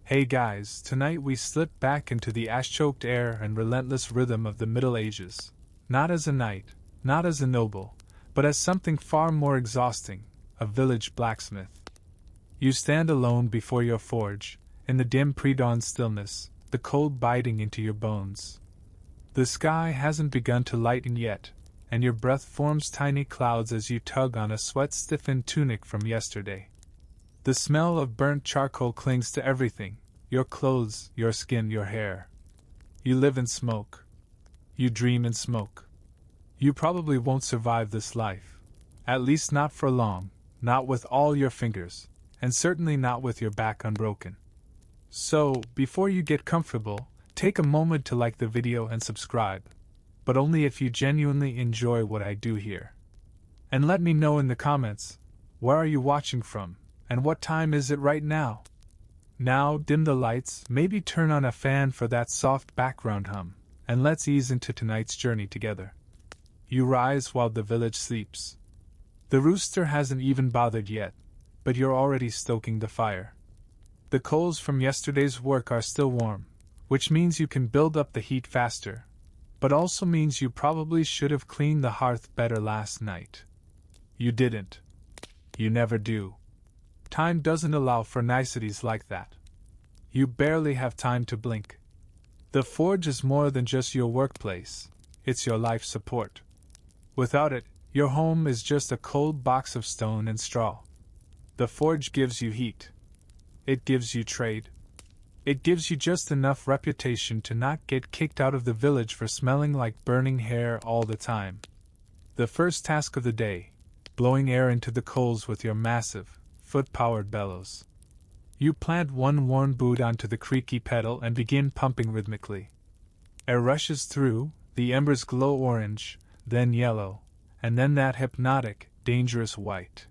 Hey guys, tonight we slip back into the ash-choked air and relentless rhythm of the Middle Ages. Not as a knight, not as a noble, but as something far more exhausting, a village blacksmith. You stand alone before your forge, in the dim pre-dawn stillness, the cold biting into your bones. The sky hasn't begun to lighten yet, and your breath forms tiny clouds as you tug on a sweat-stiffened tunic from yesterday. The smell of burnt charcoal clings to everything, your clothes, your skin, your hair. You live in smoke. You dream in smoke. You probably won't survive this life. At least not for long, not with all your fingers, and certainly not with your back unbroken. So, before you get comfortable, take a moment to like the video and subscribe, but only if you genuinely enjoy what I do here. And let me know in the comments, where are you watching from? And what time is it right now? Now, dim the lights, maybe turn on a fan for that soft background hum, and let's ease into tonight's journey together. You rise while the village sleeps. The rooster hasn't even bothered yet, but you're already stoking the fire. The coals from yesterday's work are still warm, which means you can build up the heat faster, but also means you probably should have cleaned the hearth better last night. You didn't. You never do. Time doesn't allow for niceties like that. You barely have time to blink. The forge is more than just your workplace, it's your life support. Without it, your home is just a cold box of stone and straw. The forge gives you heat. It gives you trade. It gives you just enough reputation to not get kicked out of the village for smelling like burning hair all the time. The first task of the day, blowing air into the coals with your massive, foot-powered bellows. You plant one worn boot onto the creaky pedal and begin pumping rhythmically. Air rushes through, the embers glow orange, then yellow, and then that hypnotic, dangerous white.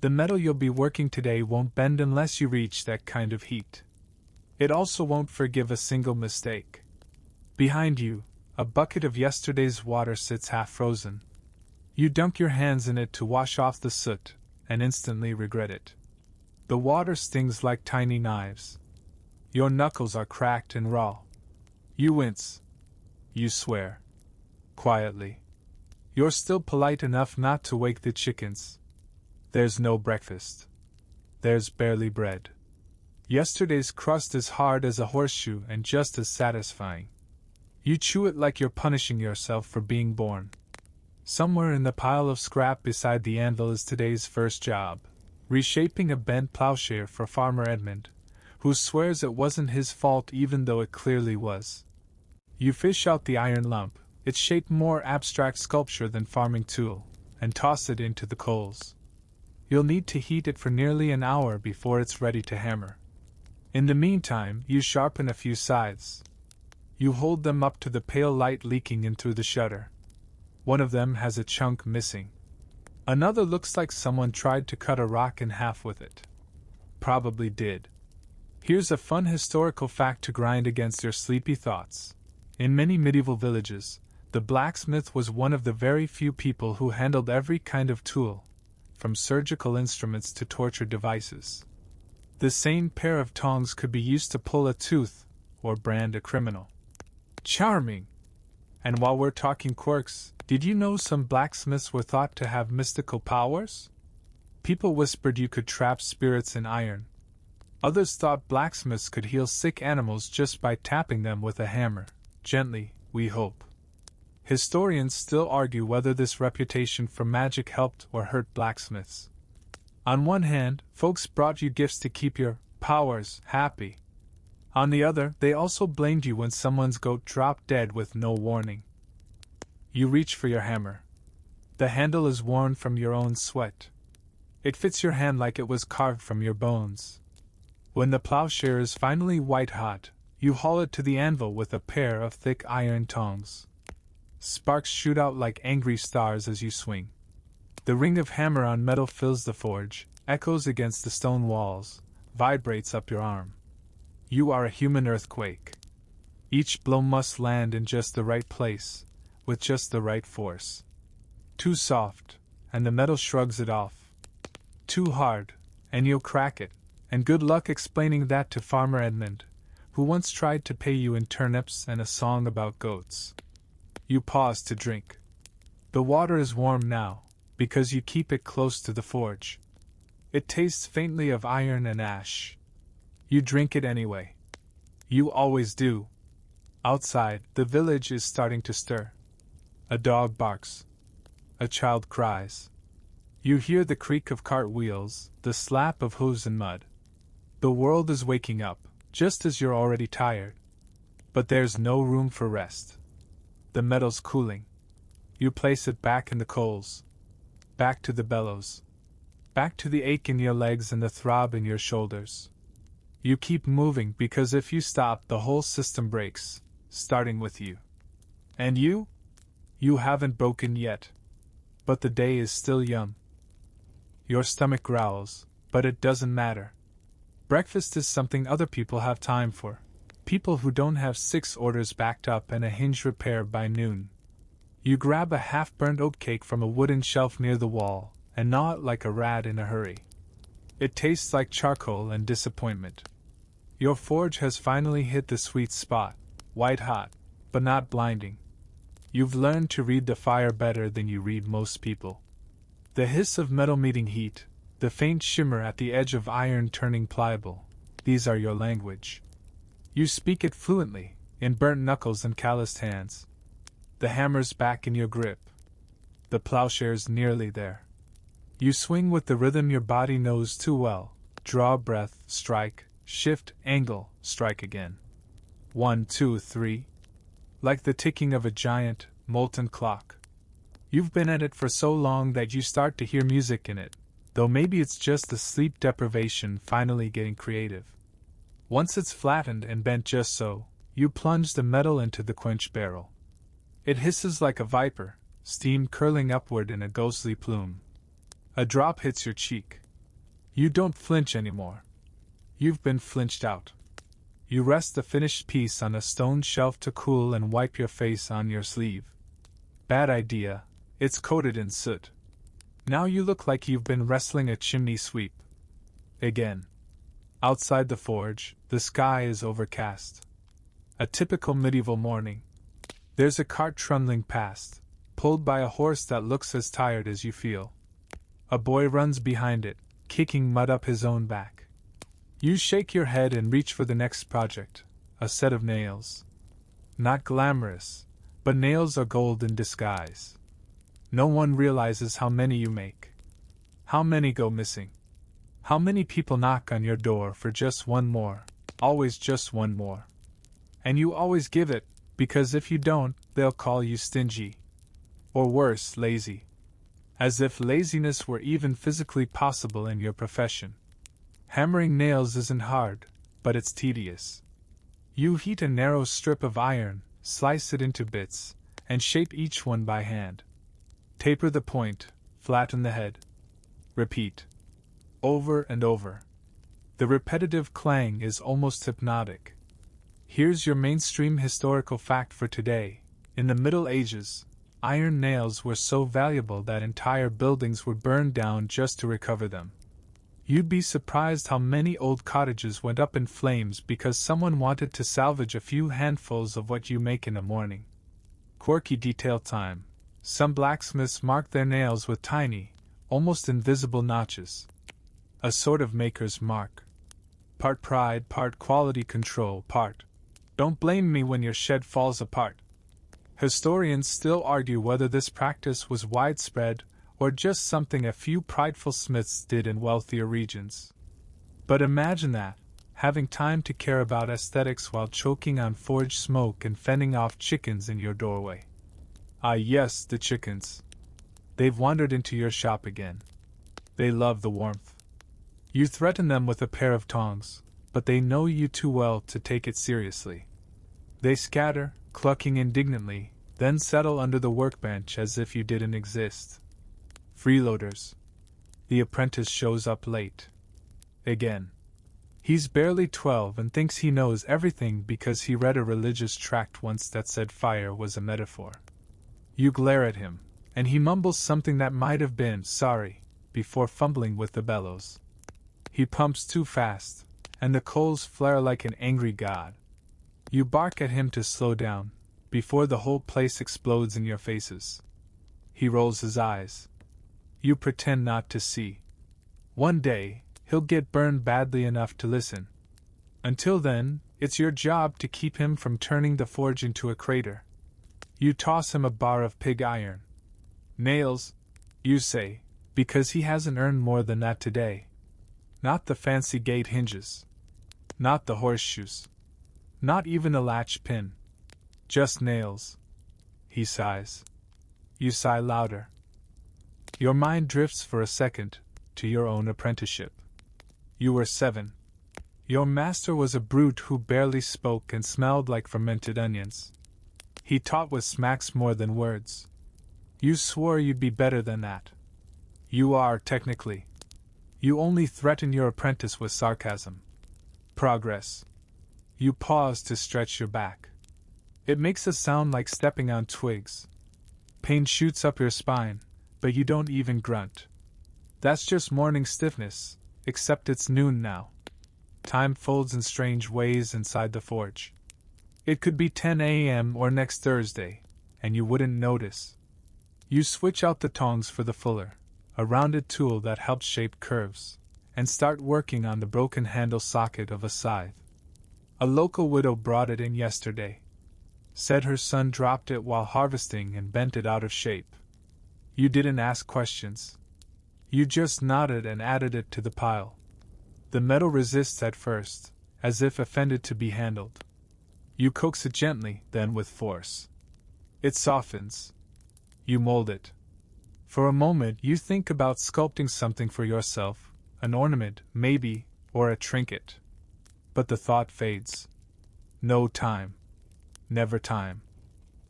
The metal you'll be working today won't bend unless you reach that kind of heat. It also won't forgive a single mistake. Behind you, a bucket of yesterday's water sits half-frozen. You dunk your hands in it to wash off the soot, and instantly regret it. The water stings like tiny knives. Your knuckles are cracked and raw. You wince. You swear. Quietly. You're still polite enough not to wake the chickens. There's no breakfast. There's barely bread. Yesterday's crust is hard as a horseshoe and just as satisfying. You chew it like you're punishing yourself for being born. Somewhere in the pile of scrap beside the anvil is today's first job, reshaping a bent plowshare for Farmer Edmund, who swears it wasn't his fault even though it clearly was. You fish out the iron lump, its shape more abstract sculpture than farming tool, and toss it into the coals. You'll need to heat it for nearly an hour before it's ready to hammer. In the meantime, you sharpen a few scythes. You hold them up to the pale light leaking in through the shutter. One of them has a chunk missing. Another looks like someone tried to cut a rock in half with it. Probably did. Here's a fun historical fact to grind against your sleepy thoughts. In many medieval villages, the blacksmith was one of the very few people who handled every kind of tool, from surgical instruments to torture devices. The same pair of tongs could be used to pull a tooth or brand a criminal. Charming! And while we're talking quirks, did you know some blacksmiths were thought to have mystical powers? People whispered you could trap spirits in iron. Others thought blacksmiths could heal sick animals just by tapping them with a hammer, gently, we hope. Historians still argue whether this reputation for magic helped or hurt blacksmiths. On one hand, folks brought you gifts to keep your powers happy. On the other, they also blamed you when someone's goat dropped dead with no warning. You reach for your hammer. The handle is worn from your own sweat. It fits your hand like it was carved from your bones. When the plowshare is finally white-hot, you haul it to the anvil with a pair of thick iron tongs. Sparks shoot out like angry stars as you swing. The ring of hammer on metal fills the forge, echoes against the stone walls, vibrates up your arm. You are a human earthquake. Each blow must land in just the right place, with just the right force. Too soft, and the metal shrugs it off. Too hard, and you'll crack it, And good luck explaining that to Farmer Edmund, who once tried to pay you in turnips and a song about goats. You pause to drink. The water is warm now, because you keep it close to the forge. It tastes faintly of iron and ash. You drink it anyway. You always do. Outside, the village is starting to stir. A dog barks. A child cries. You hear the creak of cart wheels, the slap of hooves in mud. The world is waking up, just as you're already tired. But there's no room for rest. The metal's cooling. You place it back in the coals. Back to the bellows. Back to the ache in your legs and the throb in your shoulders. You keep moving because if you stop, the whole system breaks, starting with you. And you? You haven't broken yet. But the day is still young. Your stomach growls, but it doesn't matter. Breakfast is something other people have time for. People who don't have 6 orders backed up and a hinge repaired by noon. You grab a half-burnt oatcake from a wooden shelf near the wall and gnaw it like a rat in a hurry. It tastes like charcoal and disappointment. Your forge has finally hit the sweet spot, white hot, but not blinding. You've learned to read the fire better than you read most people. The hiss of metal meeting heat, the faint shimmer at the edge of iron turning pliable, these are your language. You speak it fluently, in burnt knuckles and calloused hands. The hammer's back in your grip. The plowshare's nearly there. You swing with the rhythm your body knows too well. Draw a breath, strike, shift, angle, strike again. 1, 2, 3. Like the ticking of a giant, molten clock. You've been at it for so long that you start to hear music in it, though maybe it's just the sleep deprivation finally getting creative. Once it's flattened and bent just so, you plunge the metal into the quench barrel. It hisses like a viper, steam curling upward in a ghostly plume. A drop hits your cheek. You don't flinch anymore. You've been flinched out. You rest the finished piece on a stone shelf to cool and wipe your face on your sleeve. Bad idea, it's coated in soot. Now you look like you've been wrestling a chimney sweep. Again. Outside the forge, the sky is overcast. A typical medieval morning. There's a cart trundling past, pulled by a horse that looks as tired as you feel. A boy runs behind it, kicking mud up his own back. You shake your head and reach for the next project, a set of nails. Not glamorous, but nails are gold in disguise. No one realizes how many you make. How many go missing. How many people knock on your door for just one more, always just one more. And you always give it, because if you don't, they'll call you stingy. Or worse, lazy. As if laziness were even physically possible in your profession. Hammering nails isn't hard, but it's tedious. You heat a narrow strip of iron, slice it into bits, and shape each one by hand. Taper the point, flatten the head. Repeat. Over and over. The repetitive clang is almost hypnotic. Here's your mainstream historical fact for today. In the Middle Ages, iron nails were so valuable that entire buildings were burned down just to recover them. You'd be surprised how many old cottages went up in flames because someone wanted to salvage a few handfuls of what you make in a morning. Quirky detail time. Some blacksmiths mark their nails with tiny, almost invisible notches. A sort of maker's mark. Part pride, part quality control, part "don't blame me when your shed falls apart." Historians still argue whether this practice was widespread or just something a few prideful smiths did in wealthier regions. But imagine that, having time to care about aesthetics while choking on forge smoke and fending off chickens in your doorway. Ah yes, the chickens. They've wandered into your shop again. They love the warmth. You threaten them with a pair of tongs, but they know you too well to take it seriously. They scatter, clucking indignantly, then settle under the workbench as if you didn't exist. Freeloaders. The apprentice shows up late. Again. He's barely 12 and thinks he knows everything because he read a religious tract once that said fire was a metaphor. You glare at him, and he mumbles something that might have been "sorry" before fumbling with the bellows. He pumps too fast, and the coals flare like an angry god. You bark at him to slow down, before the whole place explodes in your faces. He rolls his eyes. You pretend not to see. One day, he'll get burned badly enough to listen. Until then, it's your job to keep him from turning the forge into a crater. You toss him a bar of pig iron. Nails, you say, because he hasn't earned more than that today. Not the fancy gate hinges. Not the horseshoes. Not even a latch pin. Just nails. He sighs. You sigh louder. Your mind drifts for a second to your own apprenticeship. You were 7. Your master was a brute who barely spoke and smelled like fermented onions. He taught with smacks more than words. You swore you'd be better than that. You are, technically. You only threaten your apprentice with sarcasm. Progress. You pause to stretch your back. It makes a sound like stepping on twigs. Pain shoots up your spine, but you don't even grunt. That's just morning stiffness, except it's noon now. Time folds in strange ways inside the forge. It could be 10 a.m. or next Thursday, and you wouldn't notice. You switch out the tongs for the fuller, a rounded tool that helps shape curves, and start working on the broken handle socket of a scythe. A local widow brought it in yesterday. Said her son dropped it while harvesting and bent it out of shape. You didn't ask questions. You just nodded and added it to the pile. The metal resists at first, as if offended to be handled. You coax it gently, then with force. It softens. You mold it. For a moment you think about sculpting something for yourself, an ornament, maybe, or a trinket. But the thought fades. No time. Never time.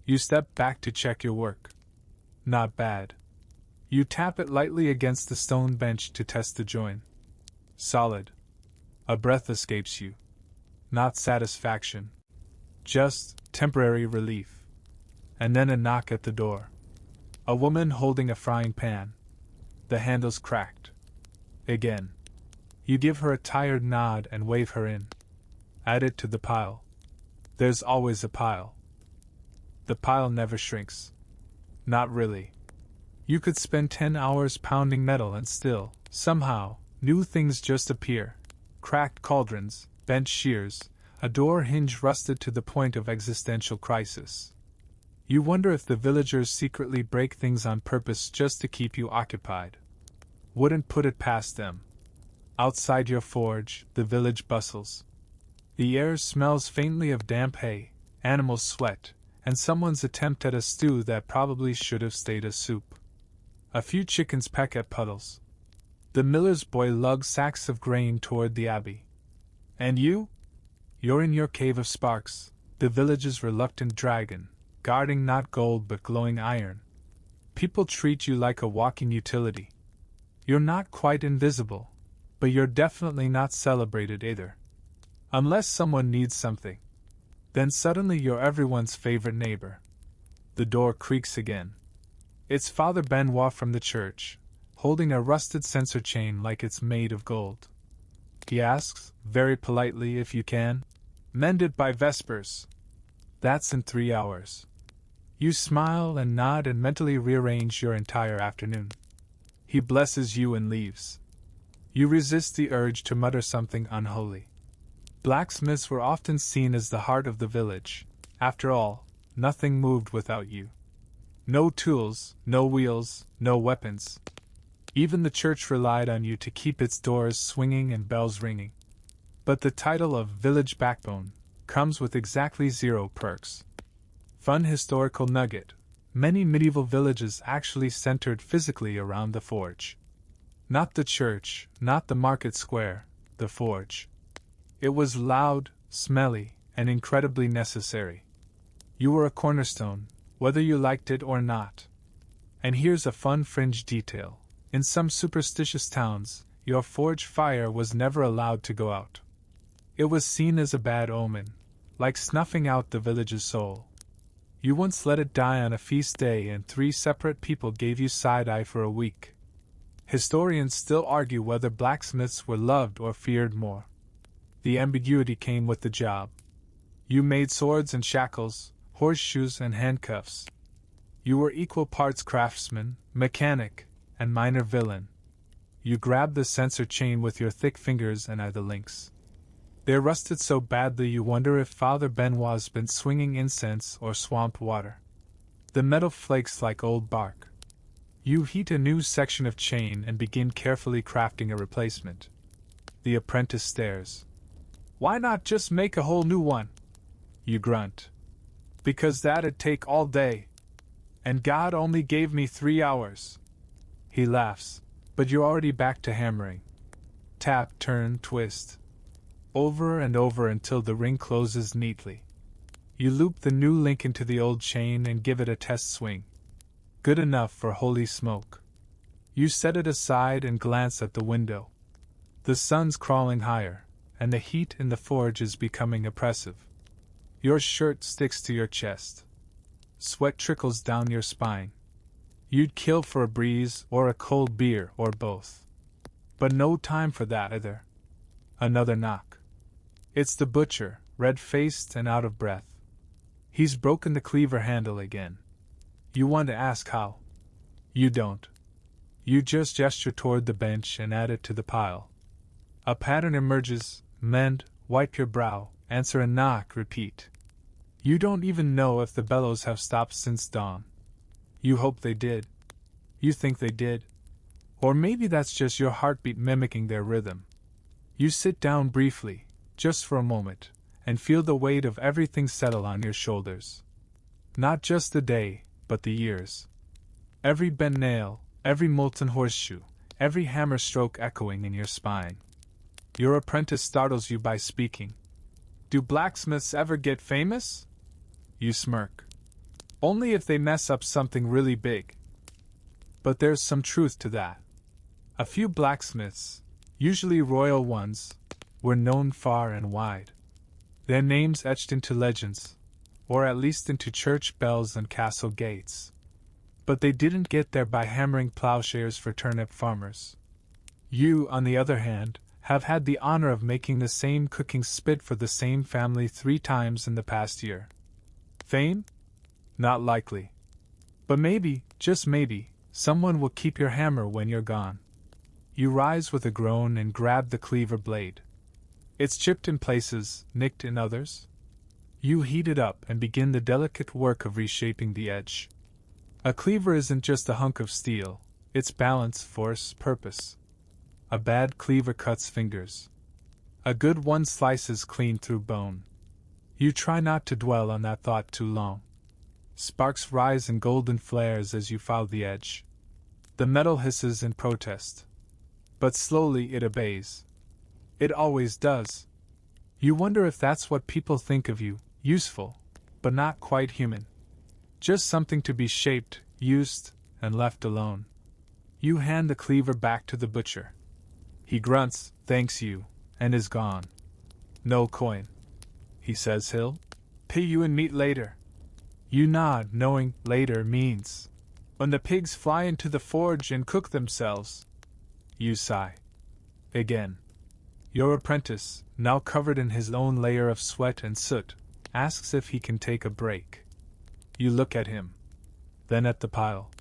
You step back to check your work. Not bad. You tap it lightly against the stone bench to test the join. Solid. A breath escapes you. Not satisfaction. Just temporary relief. And then a knock at the door. A woman holding a frying pan. The handle's cracked. Again. You give her a tired nod and wave her in. Add it to the pile. There's always a pile. The pile never shrinks. Not really. You could spend 10 hours pounding metal and still, somehow, new things just appear. Cracked cauldrons, bent shears, a door hinge rusted to the point of existential crisis. You wonder if the villagers secretly break things on purpose just to keep you occupied. Wouldn't put it past them. Outside your forge, the village bustles. The air smells faintly of damp hay, animal sweat, and someone's attempt at a stew that probably should have stayed a soup. A few chickens peck at puddles. The miller's boy lugs sacks of grain toward the abbey. And you? You're in your cave of sparks, the village's reluctant dragon, guarding not gold but glowing iron. People treat you like a walking utility. You're not quite invisible, but you're definitely not celebrated either. Unless someone needs something. Then suddenly you're everyone's favorite neighbor. The door creaks again. It's Father Benoit from the church, holding a rusted censer chain like it's made of gold. He asks, very politely if you can, mend it by Vespers. That's in 3 hours. You smile and nod and mentally rearrange your entire afternoon. He blesses you and leaves. You resist the urge to mutter something unholy. Blacksmiths were often seen as the heart of the village. After all, nothing moved without you. No tools, no wheels, no weapons. Even the church relied on you to keep its doors swinging and bells ringing. But the title of village backbone comes with exactly 0 perks. Fun historical nugget: many medieval villages actually centered physically around the forge. Not the church, not the market square, the forge. It was loud, smelly, and incredibly necessary. You were a cornerstone, whether you liked it or not. And here's a fun fringe detail. In some superstitious towns, your forge fire was never allowed to go out. It was seen as a bad omen, like snuffing out the village's soul. You once let it die on a feast day and 3 separate people gave you side-eye for a week. Historians still argue whether blacksmiths were loved or feared more. The ambiguity came with the job. You made swords and shackles, horseshoes and handcuffs. You were equal parts craftsman, mechanic, and minor villain. You grabbed the censer chain with your thick fingers and eyed the links. They're rusted so badly you wonder if Father Benoit's been swinging incense or swamp water. The metal flakes like old bark. You heat a new section of chain and begin carefully crafting a replacement. The apprentice stares. Why not just make a whole new one? You grunt. Because that'd take all day. And God only gave me 3 hours. He laughs. But you're already back to hammering. Tap, turn, twist. Over and over until the ring closes neatly. You loop the new link into the old chain and give it a test swing. Good enough for holy smoke. You set it aside and glance at the window. The sun's crawling higher, and the heat in the forge is becoming oppressive. Your shirt sticks to your chest. Sweat trickles down your spine. You'd kill for a breeze or a cold beer or both. But no time for that either. Another knock. It's the butcher, red-faced and out of breath. He's broken the cleaver handle again. You want to ask how. You don't. You just gesture toward the bench and add it to the pile. A pattern emerges, mend, wipe your brow, answer a knock, repeat. You don't even know if the bellows have stopped since dawn. You hope they did. You think they did. Or maybe that's just your heartbeat mimicking their rhythm. You sit down briefly, just for a moment, and feel the weight of everything settle on your shoulders. Not just the day, but the years. Every bent nail, every molten horseshoe, every hammer stroke echoing in your spine. Your apprentice startles you by speaking. Do blacksmiths ever get famous? You smirk. Only if they mess up something really big. But there's some truth to that. A few blacksmiths, usually royal ones, were known far and wide. Their names etched into legends, or at least into church bells and castle gates. But they didn't get there by hammering plowshares for turnip farmers. You, on the other hand, have had the honor of making the same cooking spit for the same family 3 times in the past year. Fame? Not likely. But maybe, just maybe, someone will keep your hammer when you're gone. You rise with a groan and grab the cleaver blade. It's chipped in places, nicked in others. You heat it up and begin the delicate work of reshaping the edge. A cleaver isn't just a hunk of steel, it's balance, force, purpose. A bad cleaver cuts fingers. A good one slices clean through bone. You try not to dwell on that thought too long. Sparks rise in golden flares as you file the edge. The metal hisses in protest. But slowly it obeys. It always does. You wonder if that's what people think of you, useful, but not quite human. Just something to be shaped, used, and left alone. You hand the cleaver back to the butcher. He grunts, thanks you, and is gone. No coin. He says he'll pay you in meat later. You nod, knowing later means when the pigs fly into the forge and cook themselves. You sigh. Again. Your apprentice, now covered in his own layer of sweat and soot, asks if he can take a break. You look at him. Then at the pile.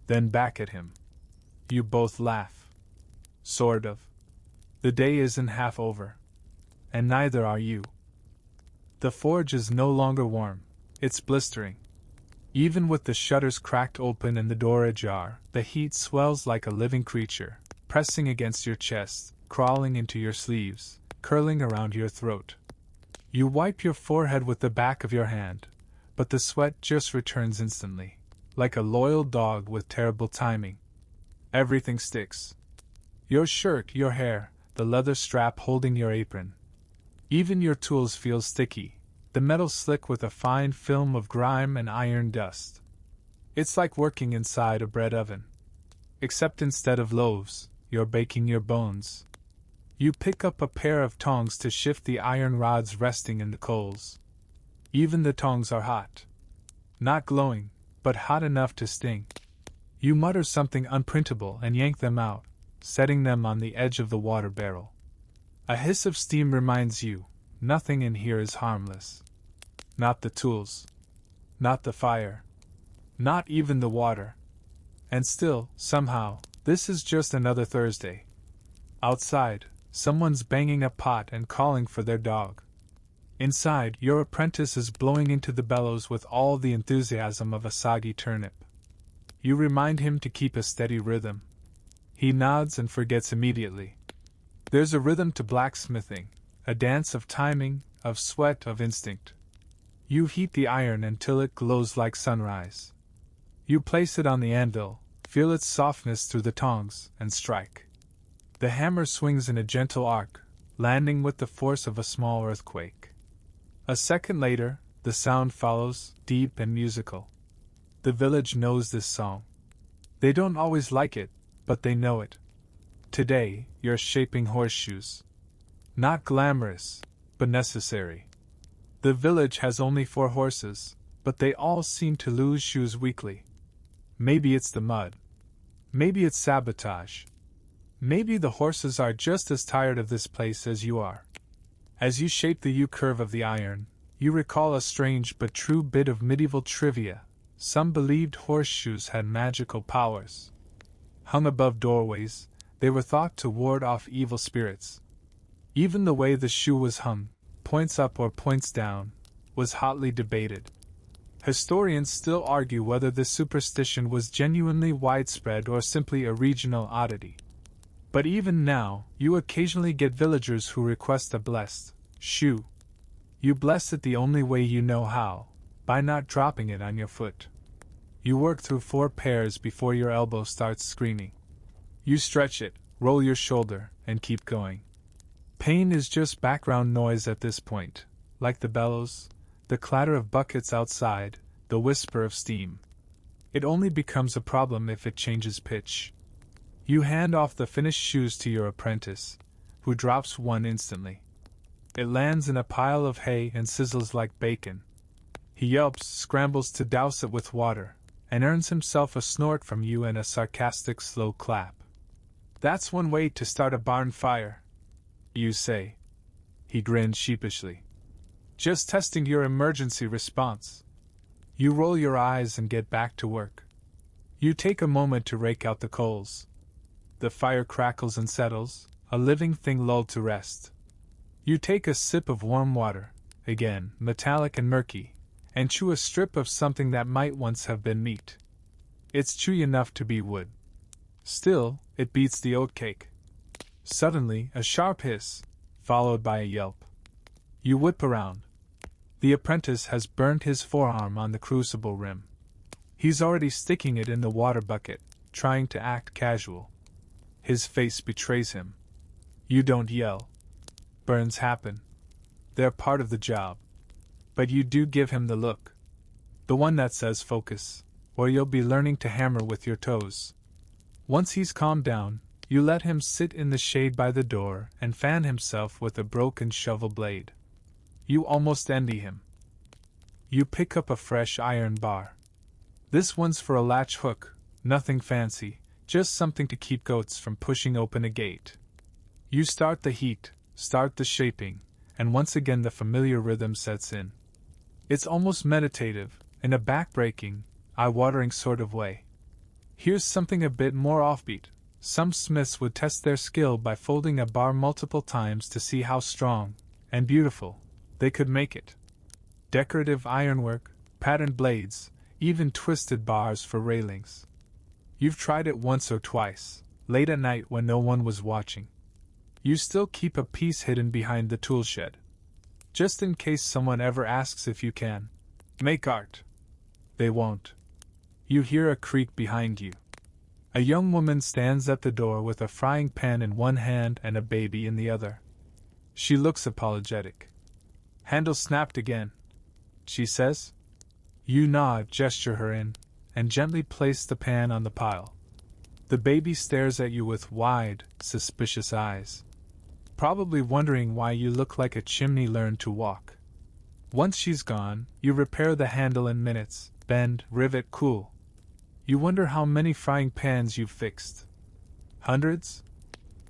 Then back at him. You both laugh. Sort of. The day isn't half over. And neither are you. The forge is no longer warm. It's blistering. Even with the shutters cracked open and the door ajar, the heat swells like a living creature, pressing against your chest, crawling into your sleeves, curling around your throat. You wipe your forehead with the back of your hand, but the sweat just returns instantly, like a loyal dog with terrible timing. Everything sticks. Your shirt, your hair, the leather strap holding your apron. Even your tools feel sticky, the metal slick with a fine film of grime and iron dust. It's like working inside a bread oven. Except instead of loaves, you're baking your bones. You pick up a pair of tongs to shift the iron rods resting in the coals. Even the tongs are hot. Not glowing, but hot enough to sting. You mutter something unprintable and yank them out, setting them on the edge of the water barrel. A hiss of steam reminds you, nothing in here is harmless. Not the tools. Not the fire. Not even the water. And still, somehow, this is just another Thursday. Outside, someone's banging a pot and calling for their dog. Inside, your apprentice is blowing into the bellows with all the enthusiasm of a soggy turnip. You remind him to keep a steady rhythm. He nods and forgets immediately. There's a rhythm to blacksmithing, a dance of timing, of sweat, of instinct. You heat the iron until it glows like sunrise. You place it on the anvil, feel its softness through the tongs, and strike. The hammer swings in a gentle arc, landing with the force of a small earthquake. A second later, the sound follows, deep and musical. The village knows this song. They don't always like it, but they know it. Today, you're shaping horseshoes. Not glamorous, but necessary. The village has only 4 horses, but they all seem to lose shoes weekly. Maybe it's the mud. Maybe it's sabotage. Maybe the horses are just as tired of this place as you are. As you shape the U-curve of the iron, you recall a strange but true bit of medieval trivia. Some believed horseshoes had magical powers. Hung above doorways, they were thought to ward off evil spirits. Even the way the shoe was hung, points up or points down, was hotly debated. Historians still argue whether this superstition was genuinely widespread or simply a regional oddity. But even now, you occasionally get villagers who request a blessed shoe. You bless it the only way you know how, by not dropping it on your foot. You work through 4 pairs before your elbow starts screaming. You stretch it, roll your shoulder, and keep going. Pain is just background noise at this point, like the bellows, the clatter of buckets outside, the whisper of steam. It only becomes a problem if it changes pitch. You hand off the finished shoes to your apprentice, who drops one instantly. It lands in a pile of hay and sizzles like bacon. He yelps, scrambles to douse it with water, and earns himself a snort from you and a sarcastic slow clap. That's one way to start a barn fire, you say. He grins sheepishly. Just testing your emergency response. You roll your eyes and get back to work. You take a moment to rake out the coals. The fire crackles and settles, a living thing lulled to rest. You take a sip of warm water, again metallic and murky, and chew a strip of something that might once have been meat. It's chewy enough to be wood. Still, it beats the oatcake. Suddenly, a sharp hiss, followed by a yelp. You whip around. The apprentice has burned his forearm on the crucible rim. He's already sticking it in the water bucket, trying to act casual. His face betrays him. You don't yell. Burns happen. They're part of the job. But you do give him the look. The one that says focus, or you'll be learning to hammer with your toes. Once he's calmed down, you let him sit in the shade by the door and fan himself with a broken shovel blade. You almost envy him. You pick up a fresh iron bar. This one's for a latch hook, nothing fancy, just something to keep goats from pushing open a gate. You start the heat, start the shaping, and once again the familiar rhythm sets in. It's almost meditative, in a back-breaking, eye-watering sort of way. Here's something a bit more offbeat. Some smiths would test their skill by folding a bar multiple times to see how strong and beautiful they could make it. Decorative ironwork, patterned blades, even twisted bars for railings. You've tried it once or twice, late at night when no one was watching. You still keep a piece hidden behind the tool shed, just in case someone ever asks if you can make art. They won't. You hear a creak behind you. A young woman stands at the door with a frying pan in one hand and a baby in the other. She looks apologetic. Handle snapped again, she says. You nod, gesture her in, and gently place the pan on the pile. The baby stares at you with wide, suspicious eyes, probably wondering why you look like a chimney learned to walk. Once she's gone, you repair the handle in minutes, bend, rivet, cool. You wonder how many frying pans you've fixed. Hundreds?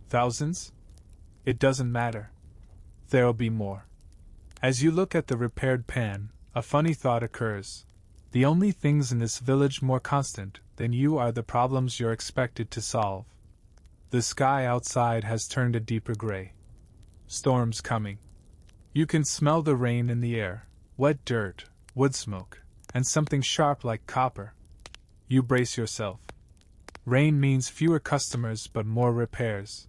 Thousands? It doesn't matter. There'll be more. As you look at the repaired pan, a funny thought occurs. The only things in this village more constant than you are the problems you're expected to solve. The sky outside has turned a deeper gray. Storm's coming. You can smell the rain in the air, wet dirt, wood smoke, and something sharp like copper. You brace yourself. Rain means fewer customers but more repairs.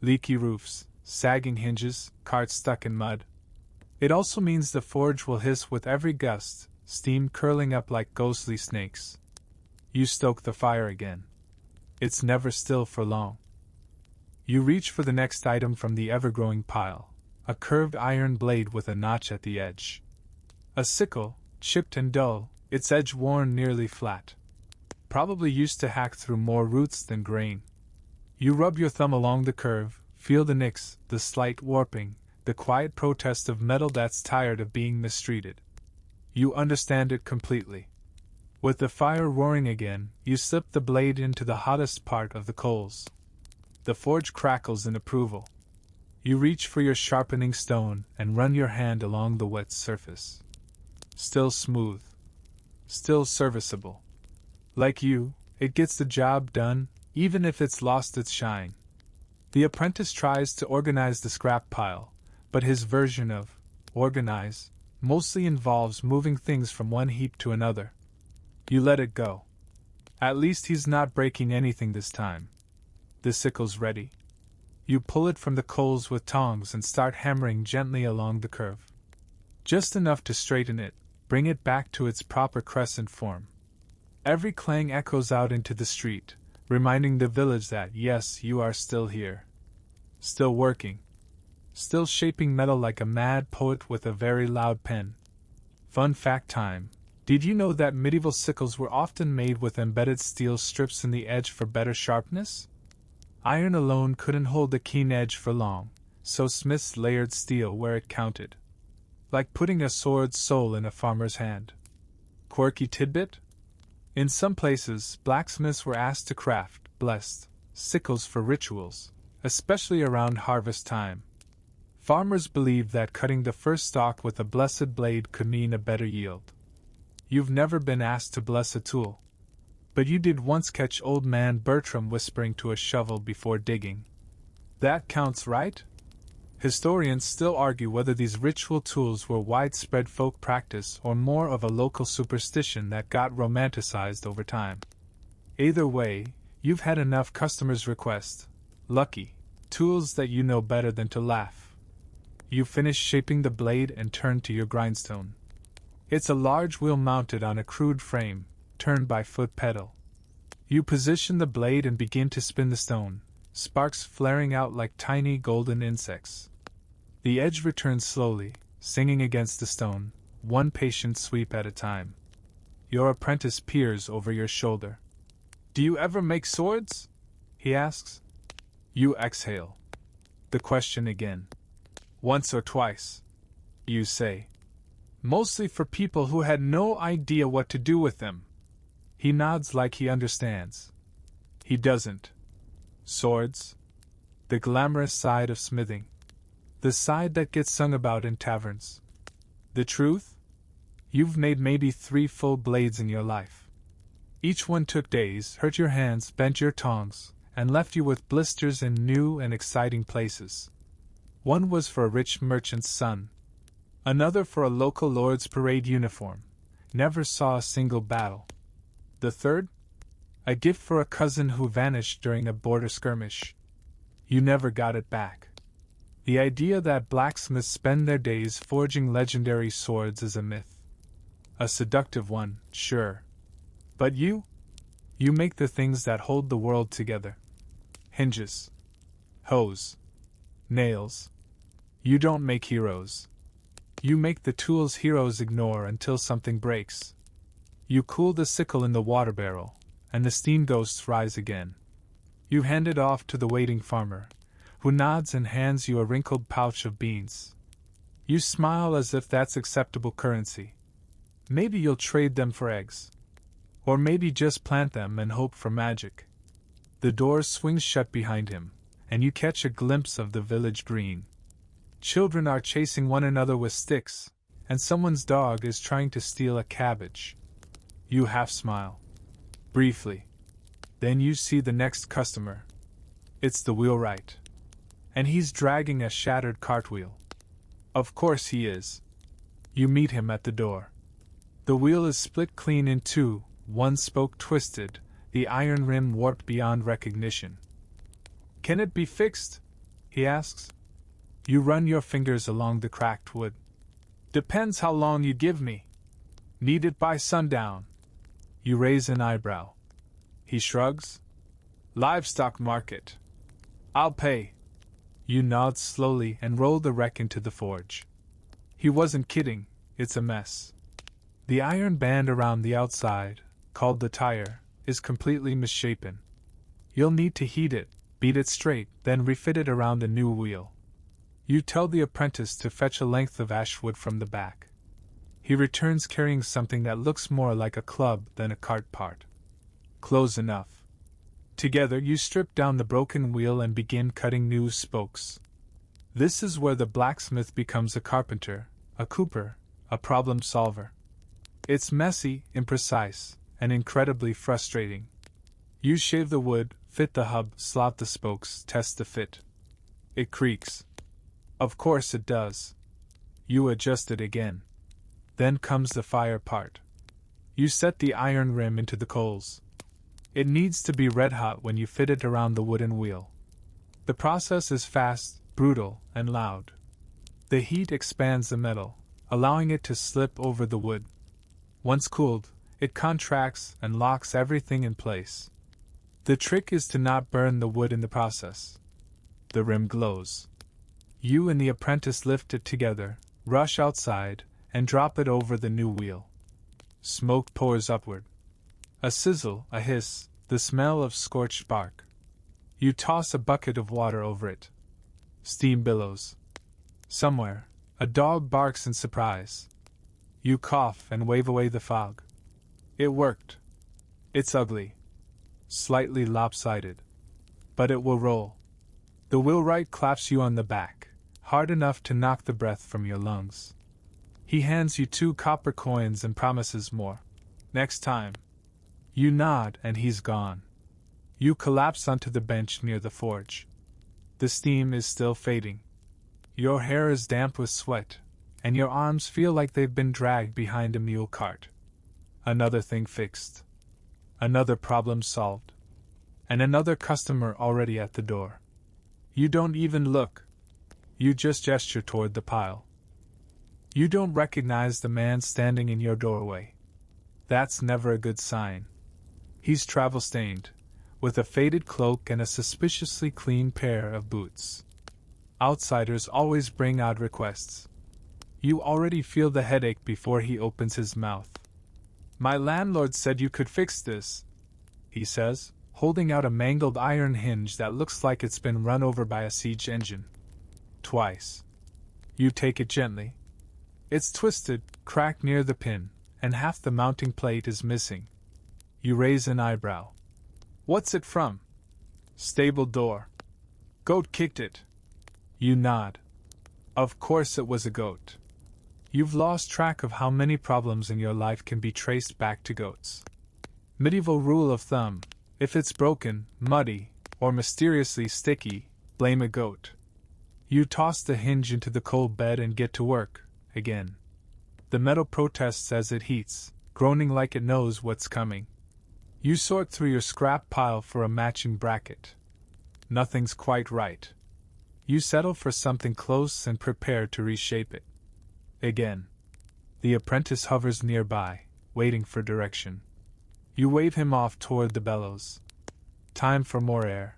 Leaky roofs, sagging hinges, carts stuck in mud. It also means the forge will hiss with every gust, steam curling up like ghostly snakes. You stoke the fire again. It's never still for long. You reach for the next item from the ever-growing pile, a curved iron blade with a notch at the edge. A sickle, chipped and dull, its edge worn nearly flat. Probably used to hack through more roots than grain. You rub your thumb along the curve, feel the nicks, the slight warping, the quiet protest of metal that's tired of being mistreated. You understand it completely. With the fire roaring again, you slip the blade into the hottest part of the coals. The forge crackles in approval. You reach for your sharpening stone and run your hand along the wet surface. Still smooth. Still serviceable. Like you, it gets the job done, even if it's lost its shine. The apprentice tries to organize the scrap pile, but his version of organize mostly involves moving things from one heap to another. You let it go. At least he's not breaking anything this time. The sickle's ready. You pull it from the coals with tongs and start hammering gently along the curve. Just enough to straighten it, bring it back to its proper crescent form. Every clang echoes out into the street, reminding the village that, yes, you are still here. Still working. Still shaping metal like a mad poet with a very loud pen. Fun fact time. Did you know that medieval sickles were often made with embedded steel strips in the edge for better sharpness? Iron alone couldn't hold the keen edge for long, so smiths layered steel where it counted. Like putting a sword's soul in a farmer's hand. Quirky tidbit? In some places, blacksmiths were asked to craft, blessed, sickles for rituals, especially around harvest time. Farmers believed that cutting the first stalk with a blessed blade could mean a better yield. You've never been asked to bless a tool. But you did once catch old man Bertram whispering to a shovel before digging. That counts, right? Historians still argue whether these ritual tools were widespread folk practice or more of a local superstition that got romanticized over time. Either way, you've had enough customers request, lucky, tools that you know better than to laugh. You finish shaping the blade and turn to your grindstone. It's a large wheel mounted on a crude frame, turned by foot pedal. You position the blade and begin to spin the stone, sparks flaring out like tiny golden insects. The edge returns slowly, singing against the stone, one patient sweep at a time. Your apprentice peers over your shoulder. Do you ever make swords? He asks. You exhale. The question again. Once or twice, you say. Mostly for people who had no idea what to do with them. He nods like he understands. He doesn't. Swords? The glamorous side of smithing. The side that gets sung about in taverns. The truth? You've made maybe 3 full blades in your life. Each one took days, hurt your hands, bent your tongs, and left you with blisters in new and exciting places. One was for a rich merchant's son. Another for a local lord's parade uniform. Never saw a single battle. The third? A gift for a cousin who vanished during a border skirmish. You never got it back. The idea that blacksmiths spend their days forging legendary swords is a myth. A seductive one, sure. But you? You make the things that hold the world together. Hinges. Hose. Nails. You don't make heroes. You make the tools heroes ignore until something breaks. You cool the sickle in the water barrel, and the steam ghosts rise again. You hand it off to the waiting farmer, who nods and hands you a wrinkled pouch of beans. You smile as if that's acceptable currency. Maybe you'll trade them for eggs. Or maybe just plant them and hope for magic. The door swings shut behind him, and you catch a glimpse of the village green. Children are chasing one another with sticks, and someone's dog is trying to steal a cabbage. You half smile. Briefly. Then you see the next customer. It's the wheelwright. And he's dragging a shattered cartwheel. Of course he is. You meet him at the door. The wheel is split clean in two, one spoke twisted, the iron rim warped beyond recognition. Can it be fixed? He asks. You run your fingers along the cracked wood. Depends how long you give me. Need it by sundown. You raise an eyebrow. He shrugs. Livestock market. I'll pay. You nod slowly and roll the wreck into the forge. He wasn't kidding, it's a mess. The iron band around the outside, called the tire, is completely misshapen. You'll need to heat it, beat it straight, then refit it around the new wheel. You tell the apprentice to fetch a length of ash wood from the back. He returns carrying something that looks more like a club than a cart part. Close enough. Together you strip down the broken wheel and begin cutting new spokes. This is where the blacksmith becomes a carpenter, a cooper, a problem solver. It's messy, imprecise, and incredibly frustrating. You shave the wood, fit the hub, slot the spokes, test the fit. It creaks. Of course it does. You adjust it again. Then comes the fire part. You set the iron rim into the coals. It needs to be red hot when you fit it around the wooden wheel. The process is fast, brutal, and loud. The heat expands the metal, allowing it to slip over the wood. Once cooled, it contracts and locks everything in place. The trick is to not burn the wood in the process. The rim glows. You and the apprentice lift it together, rush outside, and drop it over the new wheel. Smoke pours upward. A sizzle, a hiss, the smell of scorched bark. You toss a bucket of water over it. Steam billows. Somewhere, a dog barks in surprise. You cough and wave away the fog. It worked. It's ugly. Slightly lopsided. But it will roll. The wheelwright claps you on the back, hard enough to knock the breath from your lungs. He hands you 2 copper coins and promises more. Next time. You nod and he's gone. You collapse onto the bench near the forge. The steam is still fading. Your hair is damp with sweat, and your arms feel like they've been dragged behind a mule cart. Another thing fixed. Another problem solved. And another customer already at the door. You don't even look. You just gesture toward the pile. You don't recognize the man standing in your doorway. That's never a good sign. He's travel-stained, with a faded cloak and a suspiciously clean pair of boots. Outsiders always bring odd requests. You already feel the headache before he opens his mouth. My landlord said you could fix this, he says, holding out a mangled iron hinge that looks like it's been run over by a siege engine. Twice. You take it gently. It's twisted, cracked near the pin, and half the mounting plate is missing. You raise an eyebrow. What's it from? Stable door. Goat kicked it. You nod. Of course it was a goat. You've lost track of how many problems in your life can be traced back to goats. Medieval rule of thumb: if it's broken, muddy, or mysteriously sticky, blame a goat. You toss the hinge into the coal bed and get to work, again. The metal protests as it heats, groaning like it knows what's coming. You sort through your scrap pile for a matching bracket. Nothing's quite right. You settle for something close and prepare to reshape it. Again. The apprentice hovers nearby, waiting for direction. You wave him off toward the bellows. Time for more air.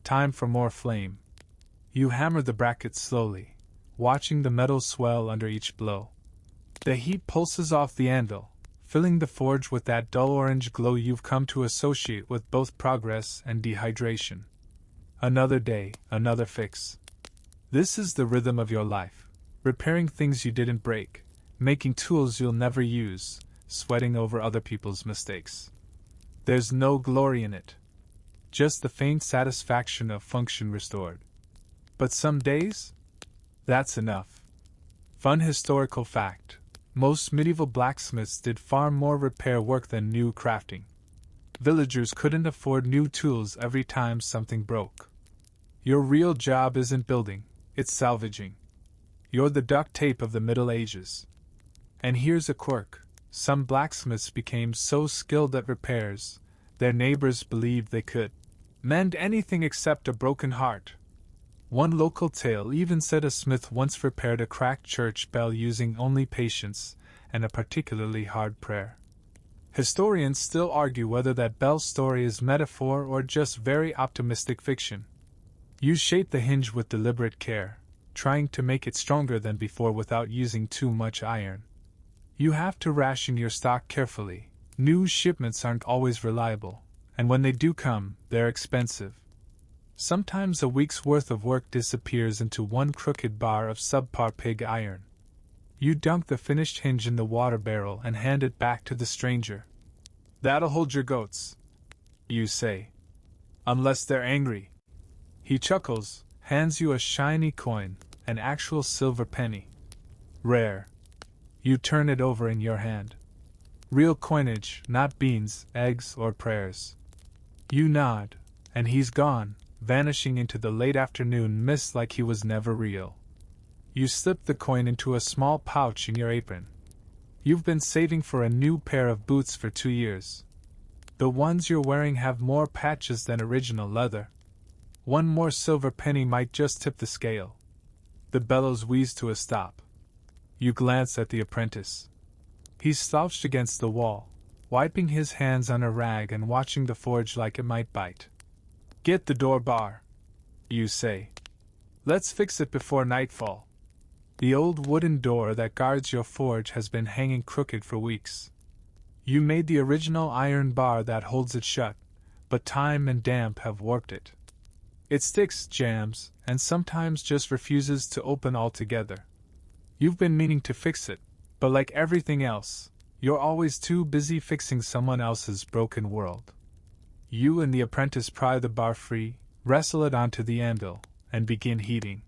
Time for more flame. You hammer the bracket slowly, watching the metal swell under each blow. The heat pulses off the anvil, filling the forge with that dull orange glow you've come to associate with both progress and dehydration. Another day, another fix. This is the rhythm of your life, repairing things you didn't break, making tools you'll never use, sweating over other people's mistakes. There's no glory in it. Just the faint satisfaction of function restored. But some days? That's enough. Fun historical fact. Most medieval blacksmiths did far more repair work than new crafting. Villagers couldn't afford new tools every time something broke. Your real job isn't building, it's salvaging. You're the duct tape of the Middle Ages. And here's a quirk. Some blacksmiths became so skilled at repairs, their neighbors believed they could mend anything except a broken heart. One local tale even said a smith once repaired a cracked church bell using only patience and a particularly hard prayer. Historians still argue whether that bell story is metaphor or just very optimistic fiction. You shape the hinge with deliberate care, trying to make it stronger than before without using too much iron. You have to ration your stock carefully. New shipments aren't always reliable, and when they do come, they're expensive. Sometimes a week's worth of work disappears into one crooked bar of subpar pig iron. You dunk the finished hinge in the water barrel and hand it back to the stranger. That'll hold your goats, you say. Unless they're angry. He chuckles, hands you a shiny coin, an actual silver penny. Rare. You turn it over in your hand. Real coinage, not beans, eggs, or prayers. You nod, and he's gone, vanishing into the late afternoon mist like he was never real. You slip the coin into a small pouch in your apron. You've been saving for a new pair of boots for 2 years. The ones you're wearing have more patches than original leather. One more silver penny might just tip the scale. The bellows wheeze to a stop. You glance at the apprentice. He's slouched against the wall, wiping his hands on a rag and watching the forge like it might bite. Get the door bar, you say. Let's fix it before nightfall. The old wooden door that guards your forge has been hanging crooked for weeks. You made the original iron bar that holds it shut, but time and damp have warped it. It sticks, jams, and sometimes just refuses to open altogether. You've been meaning to fix it, but like everything else, you're always too busy fixing someone else's broken world. You and the apprentice pry the bar free, wrestle it onto the anvil, and begin heating.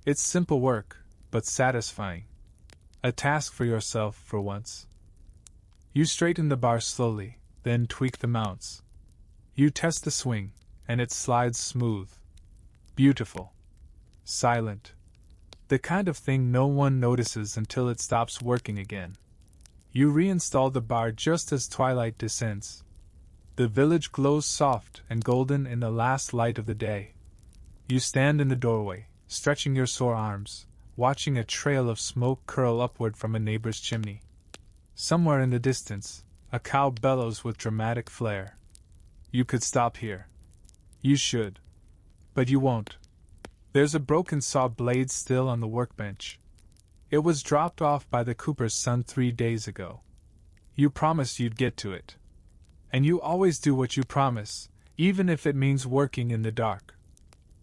It's simple work, but satisfying. A task for yourself for once. You straighten the bar slowly, then tweak the mounts. You test the swing, and it slides smooth. Beautiful. Silent. The kind of thing no one notices until it stops working again. You reinstall the bar just as twilight descends. The village glows soft and golden in the last light of the day. You stand in the doorway, stretching your sore arms, watching a trail of smoke curl upward from a neighbor's chimney. Somewhere in the distance, a cow bellows with dramatic flair. You could stop here. You should. But you won't. There's a broken saw blade still on the workbench. It was dropped off by the cooper's son 3 days ago. You promised you'd get to it. And you always do what you promise, even if it means working in the dark.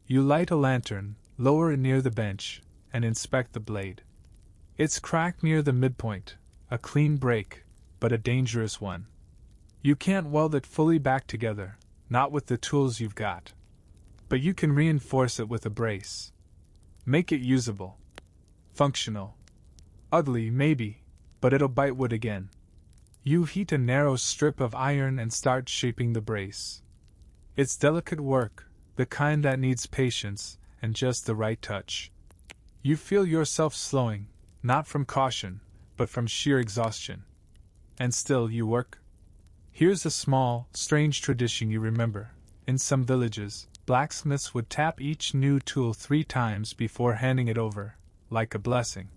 You light a lantern, lower it near the bench, and inspect the blade. It's cracked near the midpoint, a clean break, but a dangerous one. You can't weld it fully back together, not with the tools you've got. But you can reinforce it with a brace. Make it usable. Functional. Ugly, maybe, but it'll bite wood again. You heat a narrow strip of iron and start shaping the brace. It's delicate work, the kind that needs patience and just the right touch. You feel yourself slowing, not from caution, but from sheer exhaustion. And still you work. Here's a small, strange tradition you remember. In some villages, blacksmiths would tap each new tool 3 times before handing it over, like a blessing.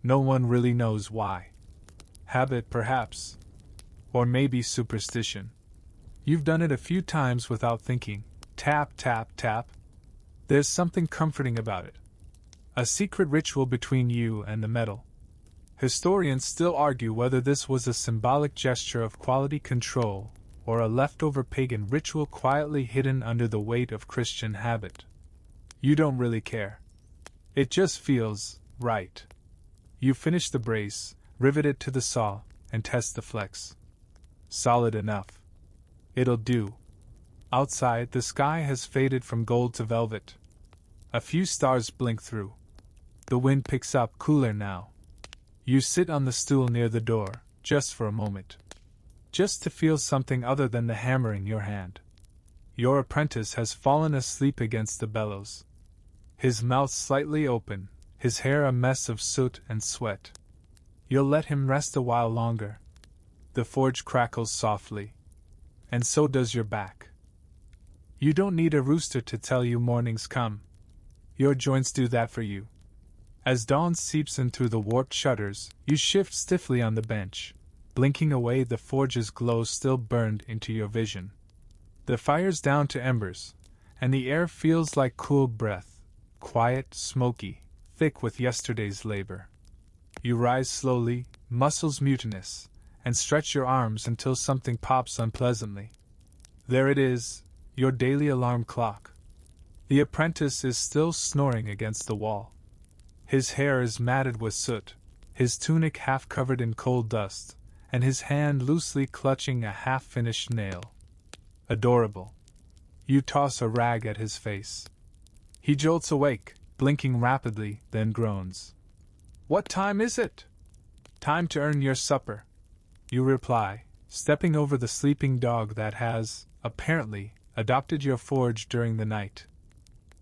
No one really knows why. Habit, perhaps. Or maybe superstition. You've done it a few times without thinking. Tap, tap, tap. There's something comforting about it. A secret ritual between you and the metal. Historians still argue whether this was a symbolic gesture of quality control or a leftover pagan ritual quietly hidden under the weight of Christian habit. You don't really care. It just feels right. You finish the brace, rivet it to the saw, and test the flex. Solid enough. It'll do. Outside, the sky has faded from gold to velvet. A few stars blink through. The wind picks up, cooler now. You sit on the stool near the door, just for a moment. Just to feel something other than the hammer in your hand. Your apprentice has fallen asleep against the bellows. His mouth slightly open, his hair a mess of soot and sweat. You'll let him rest a while longer. The forge crackles softly. And so does your back. You don't need a rooster to tell you morning's come. Your joints do that for you. As dawn seeps in through the warped shutters, you shift stiffly on the bench, blinking away the forge's glow still burned into your vision. The fire's down to embers, and the air feels like cool breath, quiet, smoky, thick with yesterday's labor. You rise slowly, muscles mutinous, and stretch your arms until something pops unpleasantly. There it is, your daily alarm clock. The apprentice is still snoring against the wall. His hair is matted with soot, his tunic half covered in coal dust, and his hand loosely clutching a half-finished nail. Adorable. You toss a rag at his face. He jolts awake, blinking rapidly, then groans. "What time is it?" "Time to earn your supper," you reply, stepping over the sleeping dog that has, apparently, adopted your forge during the night.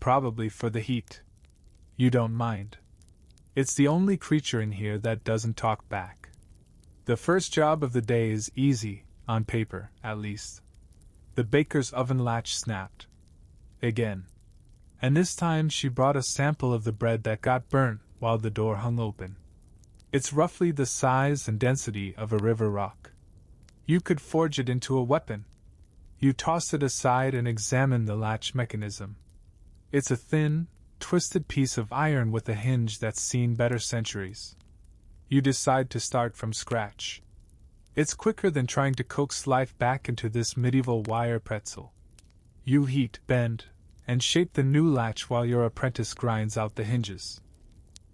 Probably for the heat. You don't mind. It's the only creature in here that doesn't talk back. The first job of the day is easy, on paper, at least. The baker's oven latch snapped. Again. And this time she brought a sample of the bread that got burnt while the door hung open. It's roughly the size and density of a river rock. You could forge it into a weapon. You toss it aside and examine the latch mechanism. It's a thin, twisted piece of iron with a hinge that's seen better centuries. You decide to start from scratch. It's quicker than trying to coax life back into this medieval wire pretzel. You heat, bend, and shape the new latch while your apprentice grinds out the hinges.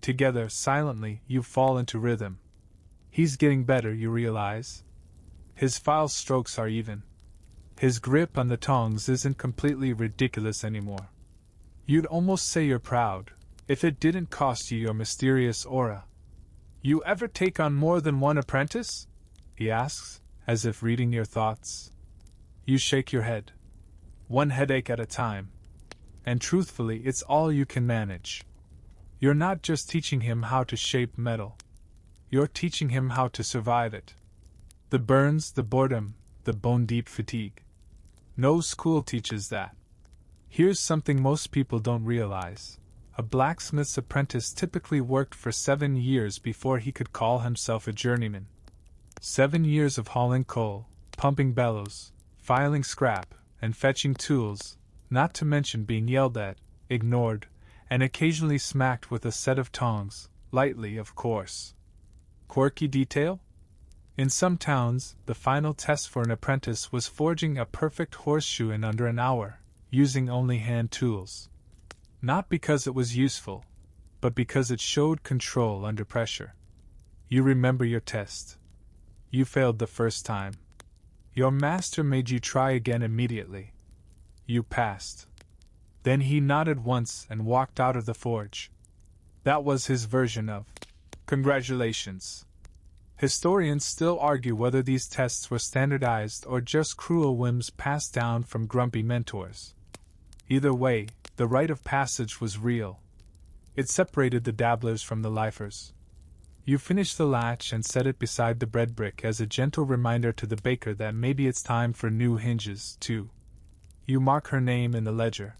Together, silently, you fall into rhythm. He's getting better, you realize. His file strokes are even. His grip on the tongs isn't completely ridiculous anymore. You'd almost say you're proud, if it didn't cost you your mysterious aura. "You ever take on more than one apprentice?" he asks, as if reading your thoughts. You shake your head. One headache at a time. And truthfully, it's all you can manage. You're not just teaching him how to shape metal. You're teaching him how to survive it. The burns, the boredom, the bone-deep fatigue. No school teaches that. Here's something most people don't realize. A blacksmith's apprentice typically worked for 7 years before he could call himself a journeyman. 7 years of hauling coal, pumping bellows, filing scrap, and fetching tools, not to mention being yelled at, ignored, and occasionally smacked with a set of tongs, lightly, of course. Quirky detail? In some towns, the final test for an apprentice was forging a perfect horseshoe in under an hour, using only hand tools. Not because it was useful, but because it showed control under pressure. You remember your test. You failed the first time. Your master made you try again immediately. You passed. Then he nodded once and walked out of the forge. That was his version of congratulations. Historians still argue whether these tests were standardized or just cruel whims passed down from grumpy mentors. Either way, the rite of passage was real. It separated the dabblers from the lifers. You finish the latch and set it beside the bread brick as a gentle reminder to the baker that maybe it's time for new hinges, too. You mark her name in the ledger.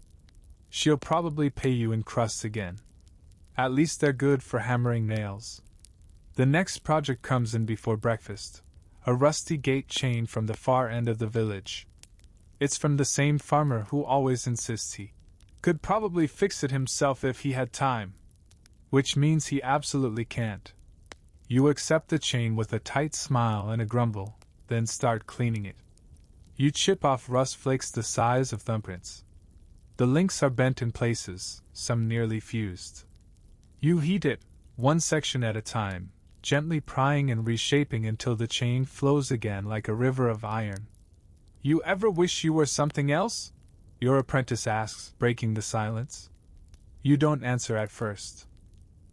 She'll probably pay you in crusts again. At least they're good for hammering nails. The next project comes in before breakfast. A rusty gate chain from the far end of the village. It's from the same farmer who always insists he could probably fix it himself if he had time. Which means he absolutely can't. You accept the chain with a tight smile and a grumble, then start cleaning it. You chip off rust flakes the size of thumbprints. The links are bent in places, some nearly fused. You heat it, one section at a time, gently prying and reshaping until the chain flows again like a river of iron. You ever wish you were something else? Your apprentice asks, breaking the silence. You don't answer at first.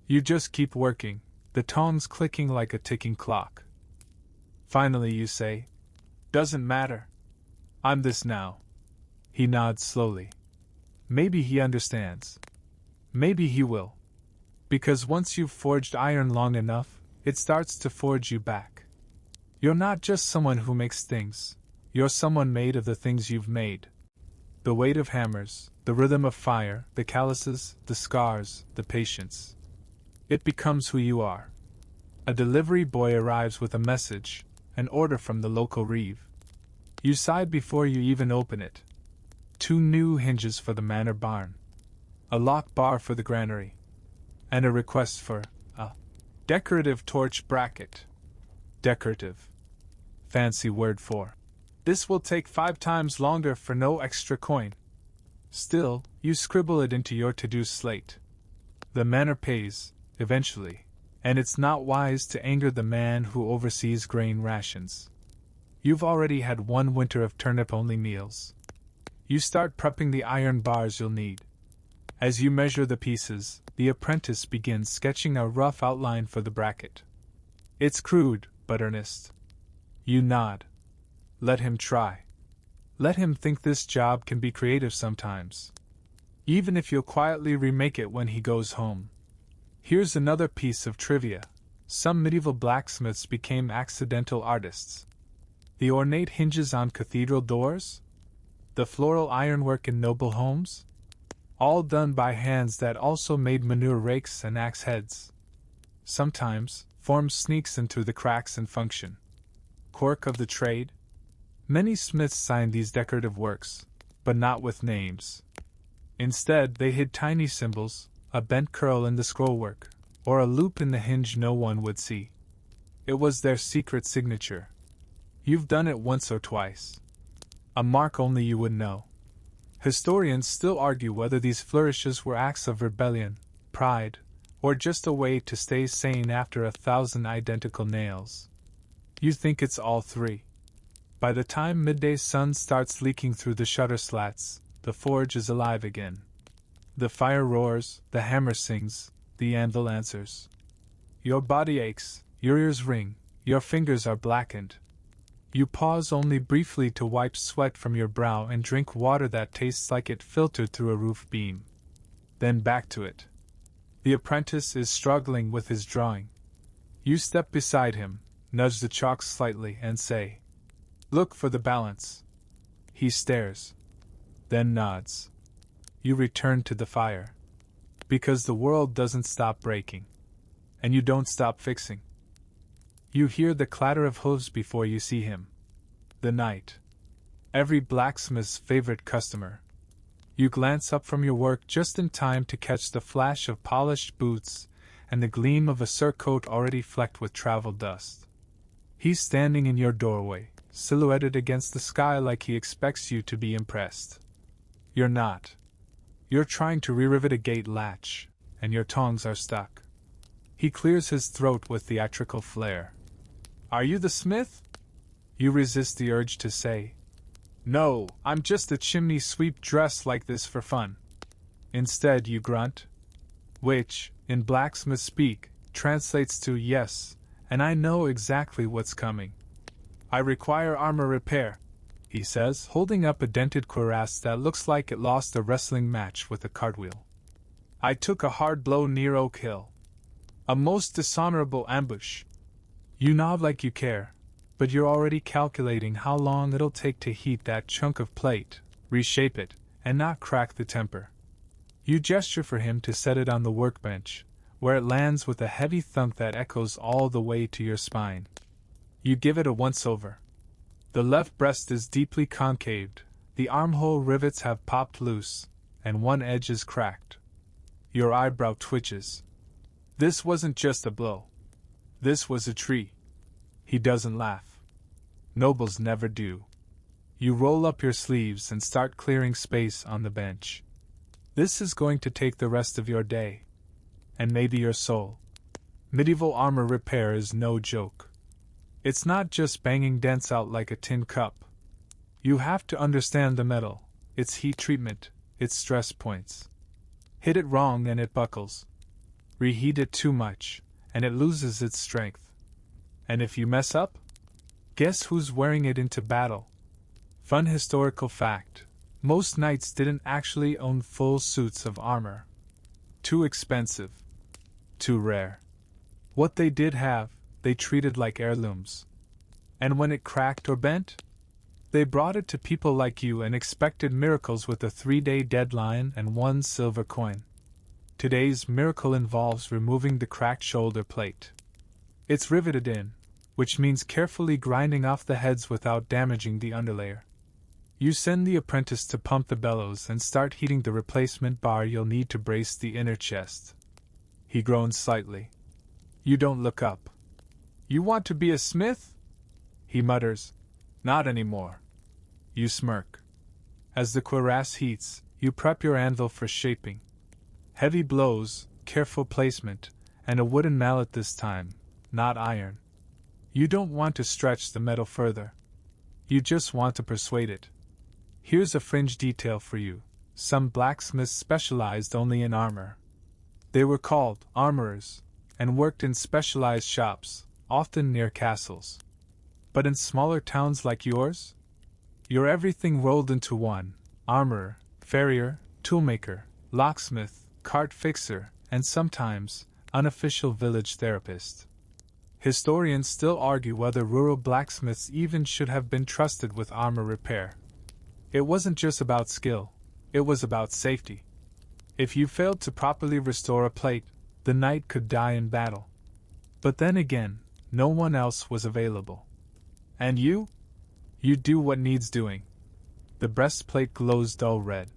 You just keep working, the tongs clicking like a ticking clock. Finally you say, "Doesn't matter. I'm this now." He nods slowly. Maybe he understands. Maybe he will. Because once you've forged iron long enough, it starts to forge you back. You're not just someone who makes things. You're someone made of the things you've made. The weight of hammers, the rhythm of fire, the calluses, the scars, the patience. It becomes who you are. A delivery boy arrives with a message, an order from the local reeve. You sigh before you even open it. 2 new hinges for the manor barn. A lock bar for the granary. And a request for a decorative torch bracket. Decorative. Fancy word for. This will take 5 times longer for no extra coin. Still, you scribble it into your to-do slate. The manor pays, eventually, and it's not wise to anger the man who oversees grain rations. You've already had 1 winter of turnip-only meals. You start prepping the iron bars you'll need. As you measure the pieces, the apprentice begins sketching a rough outline for the bracket. It's crude, but earnest. You nod. Let him try. Let him think this job can be creative sometimes. Even if you'll quietly remake it when he goes home. Here's another piece of trivia. Some medieval blacksmiths became accidental artists. The ornate hinges on cathedral doors? The floral ironwork in noble homes? All done by hands that also made manure rakes and axe heads. Sometimes, form sneaks into the cracks and function. Quirk of the trade? Many smiths signed these decorative works, but not with names. Instead, they hid tiny symbols, a bent curl in the scrollwork, or a loop in the hinge no one would see. It was their secret signature. You've done it once or twice. A mark only you would know. Historians still argue whether these flourishes were acts of rebellion, pride, or just a way to stay sane after 1,000 identical nails. You think it's all 3. By the time midday sun starts leaking through the shutter slats, the forge is alive again. The fire roars, the hammer sings, the anvil answers. Your body aches, your ears ring, your fingers are blackened. You pause only briefly to wipe sweat from your brow and drink water that tastes like it filtered through a roof beam. Then back to it. The apprentice is struggling with his drawing. You step beside him, nudge the chalk slightly, and say, "Look for the balance." He stares, then nods. You return to the fire. Because the world doesn't stop breaking. And you don't stop fixing. You hear the clatter of hooves before you see him. The knight. Every blacksmith's favorite customer. You glance up from your work just in time to catch the flash of polished boots and the gleam of a surcoat already flecked with travel dust. He's standing in your doorway, silhouetted against the sky like he expects you to be impressed. You're not. You're trying to re-rivet a gate latch, and your tongs are stuck. He clears his throat with theatrical flair. "Are you the smith?" You resist the urge to say, "No, I'm just a chimney sweep dressed like this for fun." Instead you grunt, which, in blacksmith speak, translates to "Yes, and I know exactly what's coming." "I require armor repair," he says, holding up a dented cuirass that looks like it lost a wrestling match with a cartwheel. "I took a hard blow near Oak Hill. A most dishonorable ambush." You nod like you care, but you're already calculating how long it'll take to heat that chunk of plate, reshape it, and not crack the temper. You gesture for him to set it on the workbench, where it lands with a heavy thump that echoes all the way to your spine. You give it a once-over. The left breast is deeply concaved, the armhole rivets have popped loose, and one edge is cracked. Your eyebrow twitches. This wasn't just a blow. This was a tree. He doesn't laugh. Nobles never do. You roll up your sleeves and start clearing space on the bench. This is going to take the rest of your day. And maybe your soul. Medieval armor repair is no joke. It's not just banging dents out like a tin cup. You have to understand the metal, its heat treatment, its stress points. Hit it wrong and it buckles. Reheat it too much, and it loses its strength. And if you mess up, guess who's wearing it into battle? Fun historical fact: most knights didn't actually own full suits of armor. Too expensive. Too rare. What they did have, they treated like heirlooms. And when it cracked or bent, they brought it to people like you and expected miracles with a 3-day deadline and 1 silver coin. Today's miracle involves removing the cracked shoulder plate. It's riveted in, which means carefully grinding off the heads without damaging the underlayer. You send the apprentice to pump the bellows and start heating the replacement bar you'll need to brace the inner chest. He groans slightly. You don't look up. You want to be a smith? He mutters. Not anymore. You smirk. As the cuirass heats, you prep your anvil for shaping. Heavy blows, careful placement, and a wooden mallet this time, not iron. You don't want to stretch the metal further. You just want to persuade it. Here's a fringe detail for you. Some blacksmiths specialized only in armor. They were called armorers, and worked in specialized shops, often near castles. But in smaller towns like yours, you're everything rolled into one: armorer, farrier, toolmaker, locksmith, cart fixer, and sometimes, unofficial village therapist. Historians still argue whether rural blacksmiths even should have been trusted with armor repair. It wasn't just about skill, it was about safety. If you failed to properly restore a plate, the knight could die in battle. But then again, no one else was available. And you? You do what needs doing. The breastplate glows dull red.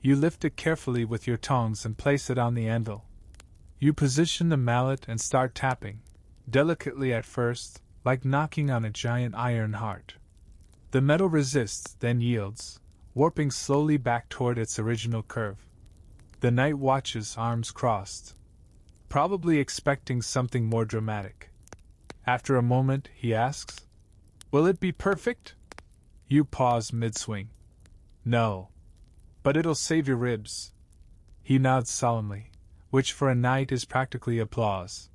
You lift it carefully with your tongs and place it on the anvil. You position the mallet and start tapping, delicately at first, like knocking on a giant iron heart. The metal resists, then yields, warping slowly back toward its original curve. The knight watches, arms crossed, probably expecting something more dramatic. After a moment, he asks, "Will it be perfect?" You pause mid-swing. "No. But it'll save your ribs." He nods solemnly, which for a knight is practically applause.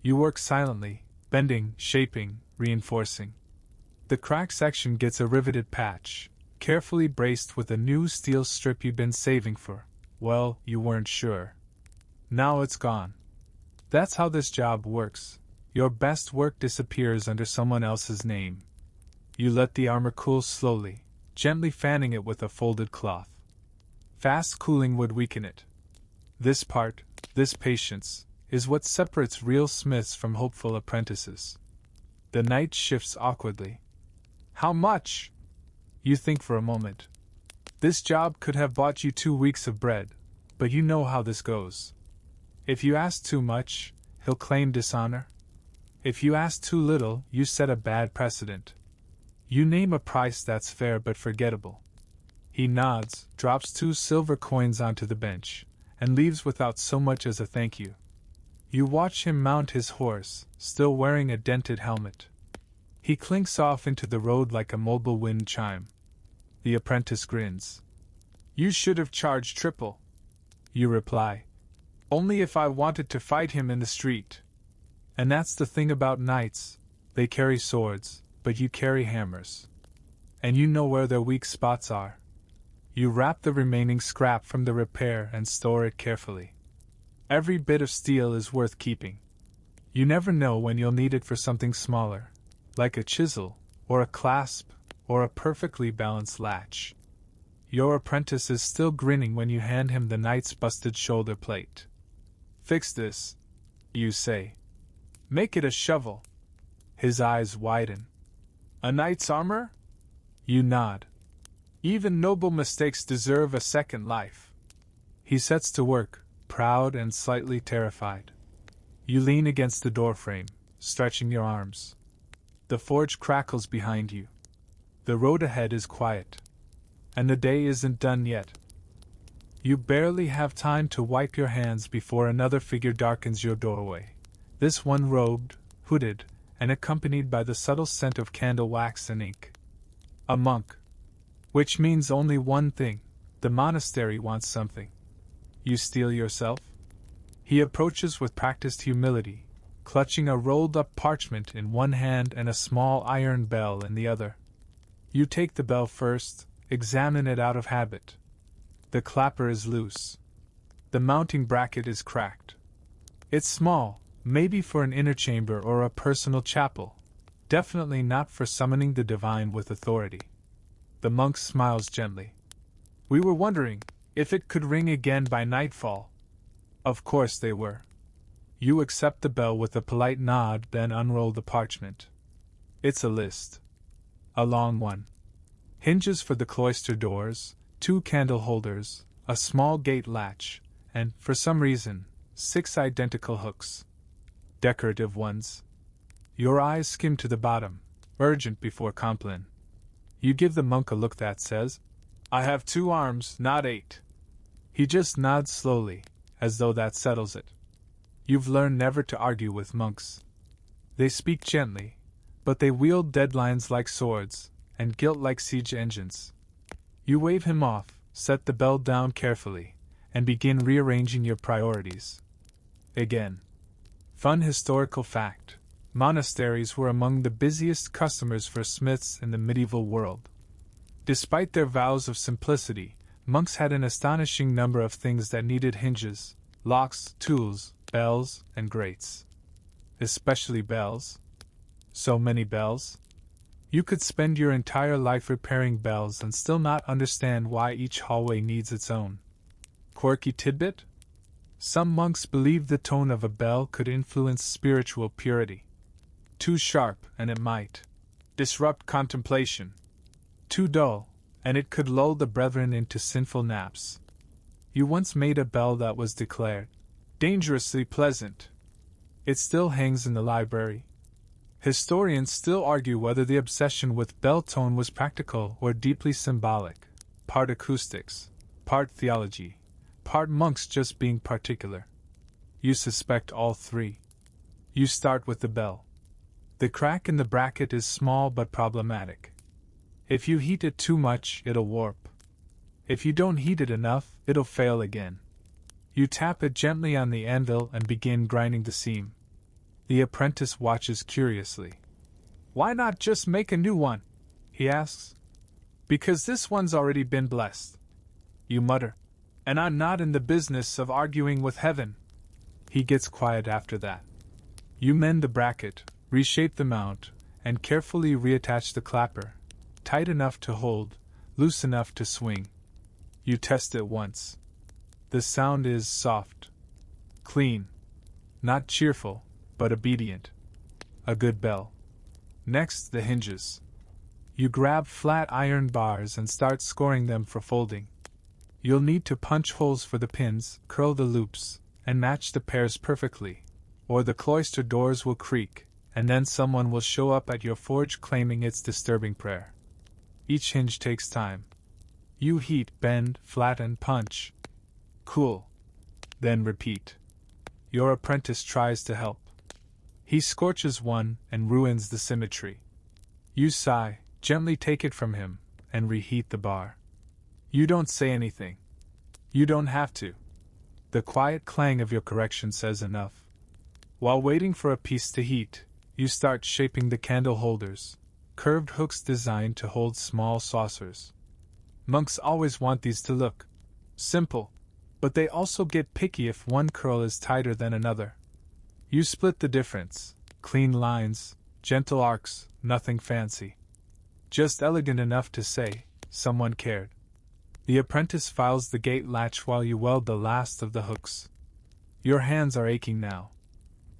You work silently, bending, shaping, reinforcing. The crack section gets a riveted patch, carefully braced with a new steel strip you'd been saving for. Well, you weren't sure. Now it's gone. That's how this job works. Your best work disappears under someone else's name. You let the armor cool slowly, gently fanning it with a folded cloth. Fast cooling would weaken it. This part, this patience, is what separates real smiths from hopeful apprentices. The knight shifts awkwardly. "How much?" You think for a moment. This job could have bought you 2 weeks of bread, but you know how this goes. If you ask too much, he'll claim dishonor. If you ask too little, you set a bad precedent. You name a price that's fair but forgettable. He nods, drops 2 silver coins onto the bench, and leaves without so much as a thank you. You watch him mount his horse, still wearing a dented helmet. He clinks off into the road like a mobile wind chime. The apprentice grins. "You should have charged triple." You reply. "Only if I wanted to fight him in the street." And that's the thing about knights. They carry swords, but you carry hammers. And you know where their weak spots are. You wrap the remaining scrap from the repair and store it carefully. Every bit of steel is worth keeping. You never know when you'll need it for something smaller, like a chisel, or a clasp, or a perfectly balanced latch. Your apprentice is still grinning when you hand him the knight's busted shoulder plate. "Fix this," you say. "Make it a shovel." His eyes widen. "A knight's armor?" You nod. "Even noble mistakes deserve a second life." He sets to work, proud and slightly terrified. You lean against the doorframe, stretching your arms. The forge crackles behind you. The road ahead is quiet. And the day isn't done yet. You barely have time to wipe your hands before another figure darkens your doorway. This one robed, hooded, and accompanied by the subtle scent of candle wax and ink. A monk. Which means only one thing: the monastery wants something. You steal yourself? He approaches with practiced humility, clutching a rolled-up parchment in one hand and a small iron bell in the other. You take the bell first, examine it out of habit. The clapper is loose. The mounting bracket is cracked. It's small, maybe for an inner chamber or a personal chapel, definitely not for summoning the divine with authority. The monk smiles gently. We were wondering if it could ring again by nightfall. Of course they were. You accept the bell with a polite nod, then unroll the parchment. It's a list. A long one. Hinges for the cloister doors, 2 candle holders, a small gate latch, and, for some reason, 6 identical hooks. Decorative ones. Your eyes skim to the bottom, urgent before Compline. You give the monk a look that says, I have 2 arms, not 8. He just nods slowly, as though that settles it. You've learned never to argue with monks. They speak gently, but they wield deadlines like swords, and guilt like siege engines. You wave him off, set the bell down carefully, and begin rearranging your priorities. Again. Fun historical fact: monasteries were among the busiest customers for smiths in the medieval world. Despite their vows of simplicity, monks had an astonishing number of things that needed hinges, locks, tools, bells, and grates. Especially bells. So many bells. You could spend your entire life repairing bells and still not understand why each hallway needs its own. Quirky tidbit? Some monks believed the tone of a bell could influence spiritual purity. Too sharp, and it might disrupt contemplation. Too dull, and it could lull the brethren into sinful naps. You once made a bell that was declared dangerously pleasant. It still hangs in the library. Historians still argue whether the obsession with bell tone was practical or deeply symbolic, part acoustics, part theology, part monks just being particular. You suspect all 3. You start with the bell. The crack in the bracket is small but problematic. If you heat it too much, it'll warp. If you don't heat it enough, it'll fail again. You tap it gently on the anvil and begin grinding the seam. The apprentice watches curiously. Why not just make a new one? He asks. Because this one's already been blessed. You mutter. And I'm not in the business of arguing with heaven. He gets quiet after that. You mend the bracket, reshape the mount, and carefully reattach the clapper, tight enough to hold, loose enough to swing. You test it once. The sound is soft. Clean. Not cheerful, but obedient. A good bell. Next, the hinges. You grab flat iron bars and start scoring them for folding. You'll need to punch holes for the pins, curl the loops, and match the pairs perfectly, or the cloister doors will creak, and then someone will show up at your forge claiming it's disturbing prayer. Each hinge takes time. You heat, bend, flatten, punch. Cool. Then repeat. Your apprentice tries to help. He scorches one and ruins the symmetry. You sigh, gently take it from him, and reheat the bar. You don't say anything. You don't have to. The quiet clang of your correction says enough. While waiting for a piece to heat, you start shaping the candle holders, curved hooks designed to hold small saucers. Monks always want these to look simple, but they also get picky if one curl is tighter than another. You split the difference, clean lines, gentle arcs, nothing fancy. Just elegant enough to say, someone cared. The apprentice files the gate latch while you weld the last of the hooks. Your hands are aching now.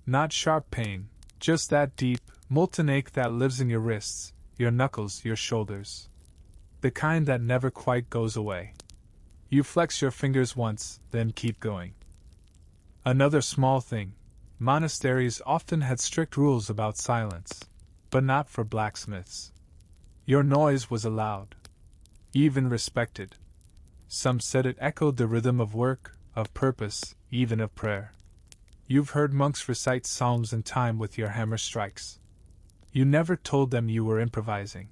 Not sharp pain, just that deep, molten ache that lives in your wrists, your knuckles, your shoulders. The kind that never quite goes away. You flex your fingers once, then keep going. Another small thing. Monasteries often had strict rules about silence, but not for blacksmiths. Your noise was allowed, even respected. Some said it echoed the rhythm of work, of purpose, even of prayer. You've heard monks recite psalms in time with your hammer strikes. You never told them you were improvising.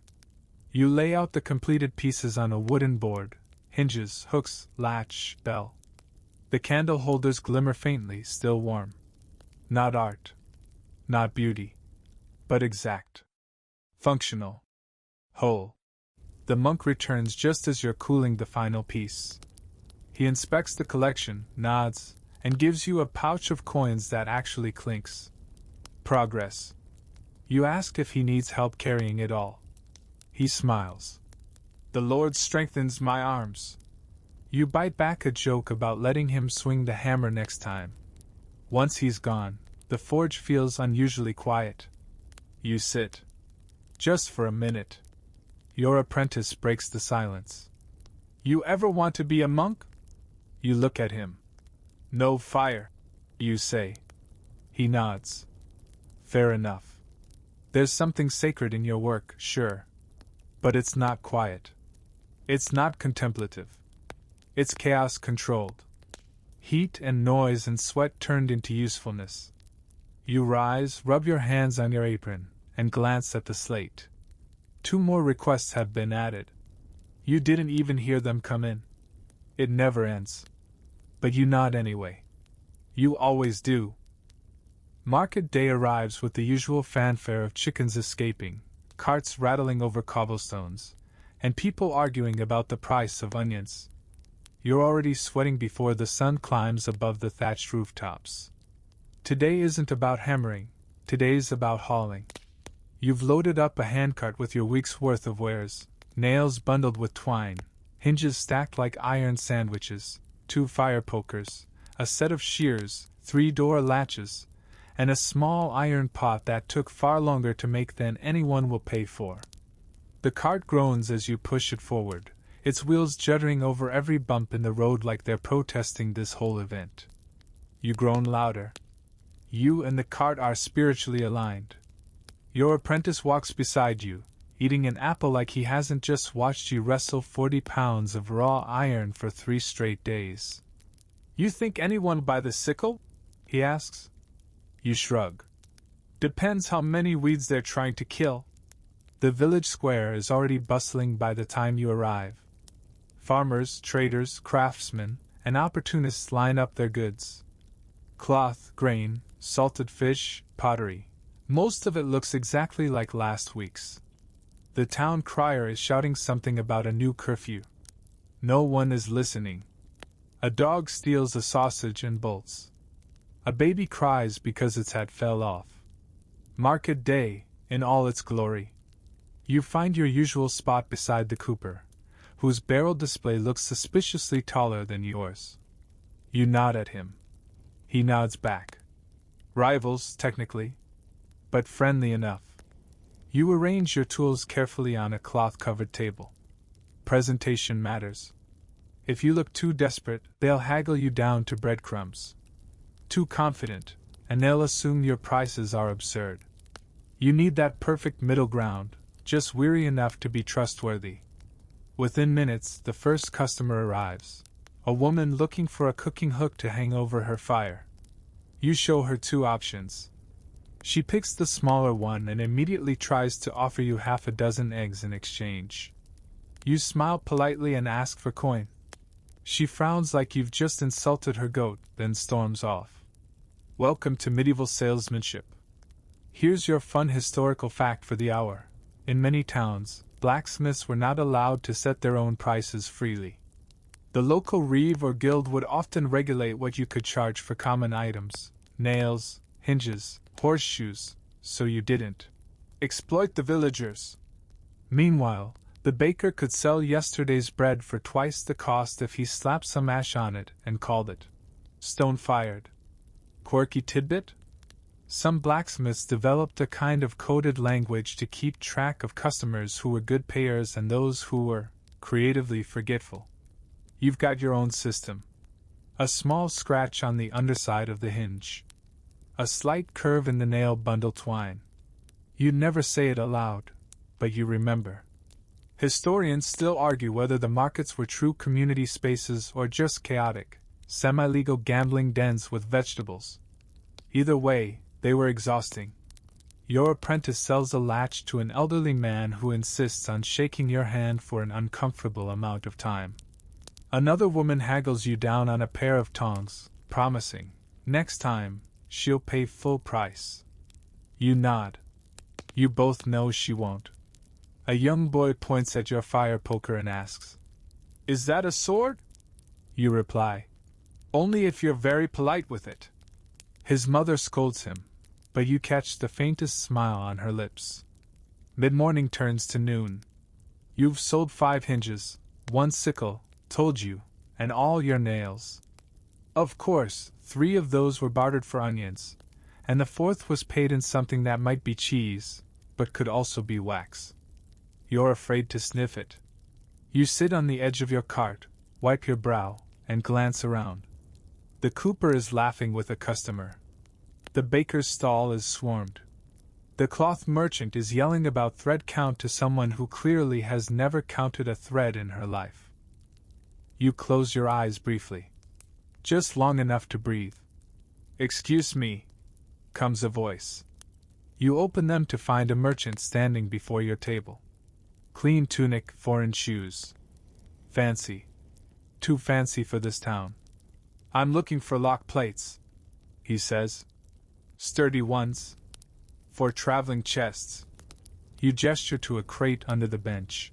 You lay out the completed pieces on a wooden board: hinges, hooks, latch, bell. The candle holders glimmer faintly, still warm. Not art. Not beauty. But exact. Functional. Whole. The monk returns just as you're cooling the final piece. He inspects the collection, nods, and gives you a pouch of coins that actually clinks. Progress. You ask if he needs help carrying it all. He smiles. The Lord strengthens my arms. You bite back a joke about letting him swing the hammer next time. Once he's gone, the forge feels unusually quiet. You sit. Just for a minute. Your apprentice breaks the silence. You ever want to be a monk? You look at him. No fire, you say. He nods. Fair enough. There's something sacred in your work, sure. But it's not quiet. It's not contemplative. It's chaos controlled. Heat and noise and sweat turned into usefulness. You rise, rub your hands on your apron, and glance at the slate. 2 more requests have been added. You didn't even hear them come in. It never ends. But you nod anyway. You always do. Market day arrives with the usual fanfare of chickens escaping, carts rattling over cobblestones, and people arguing about the price of onions. You're already sweating before the sun climbs above the thatched rooftops. Today isn't about hammering, today's about hauling. You've loaded up a handcart with your week's worth of wares: nails bundled with twine, hinges stacked like iron sandwiches, 2 fire pokers, a set of shears, 3 door latches, and a small iron pot that took far longer to make than anyone will pay for. The cart groans as you push it forward, its wheels juddering over every bump in the road like they're protesting this whole event. You groan louder. You and the cart are spiritually aligned. Your apprentice walks beside you, eating an apple like he hasn't just watched you wrestle 40 pounds of raw iron for 3 straight days. You think anyone will buy the sickle? He asks. You shrug. Depends how many weeds they're trying to kill. The village square is already bustling by the time you arrive. Farmers, traders, craftsmen, and opportunists line up their goods. Cloth, grain, salted fish, pottery. Most of it looks exactly like last week's. The town crier is shouting something about a new curfew. No one is listening. A dog steals a sausage and bolts. A baby cries because its hat fell off. Market day, in all its glory. You find your usual spot beside the cooper, whose barrel display looks suspiciously taller than yours. You nod at him. He nods back. Rivals, technically, but friendly enough. You arrange your tools carefully on a cloth-covered table. Presentation matters. If you look too desperate, they'll haggle you down to breadcrumbs. Too confident, and they'll assume your prices are absurd. You need that perfect middle ground, just weary enough to be trustworthy. Within minutes, the first customer arrives. A woman looking for a cooking hook to hang over her fire. You show her 2 options. She picks the smaller one and immediately tries to offer you half a dozen eggs in exchange. You smile politely and ask for coin. She frowns like you've just insulted her goat, then storms off. Welcome to medieval salesmanship. Here's your fun historical fact for the hour. In many towns, blacksmiths were not allowed to set their own prices freely. The local reeve or guild would often regulate what you could charge for common items: nails, hinges, horseshoes, so you didn't exploit the villagers. Meanwhile, the baker could sell yesterday's bread for twice the cost if he slapped some ash on it and called it stone-fired. Quirky tidbit? Some blacksmiths developed a kind of coded language to keep track of customers who were good payers and those who were creatively forgetful. You've got your own system. A small scratch on the underside of the hinge. A slight curve in the nail bundle twine. You'd never say it aloud, but you remember. Historians still argue whether the markets were true community spaces or just chaotic, semi-legal gambling dens with vegetables. Either way, they were exhausting. Your apprentice sells a latch to an elderly man who insists on shaking your hand for an uncomfortable amount of time. Another woman haggles you down on a pair of tongs, promising, next time, she'll pay full price. You nod. You both know she won't. A young boy points at your fire poker and asks, "Is that a sword?" You reply, "Only if you're very polite with it." His mother scolds him, but you catch the faintest smile on her lips. Mid-morning turns to noon. You've sold 5 hinges, 1 sickle, told you, and all your nails. Of course, 3 of those were bartered for onions, and the 4th was paid in something that might be cheese, but could also be wax. You're afraid to sniff it. You sit on the edge of your cart, wipe your brow, and glance around. The cooper is laughing with a customer. The baker's stall is swarmed. The cloth merchant is yelling about thread count to someone who clearly has never counted a thread in her life. You close your eyes briefly. Just long enough to breathe. "Excuse me," comes a voice. You open them to find a merchant standing before your table. Clean tunic, foreign shoes. Fancy. Too fancy for this town. "I'm looking for lock plates," he says. "Sturdy ones. For traveling chests." You gesture to a crate under the bench.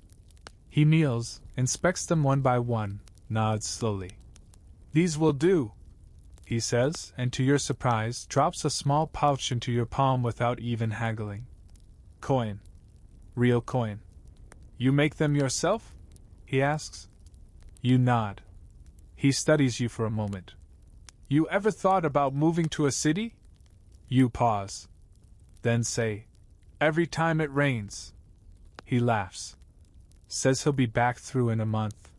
He kneels, inspects them one by one, nods slowly. "These will do," he says, and to your surprise, drops a small pouch into your palm without even haggling. "Coin. Real coin." "You make them yourself?" he asks. You nod. He studies you for a moment. "You ever thought about moving to a city?" You pause. Then say, "Every time it rains." He laughs. Says he'll be back through in a month.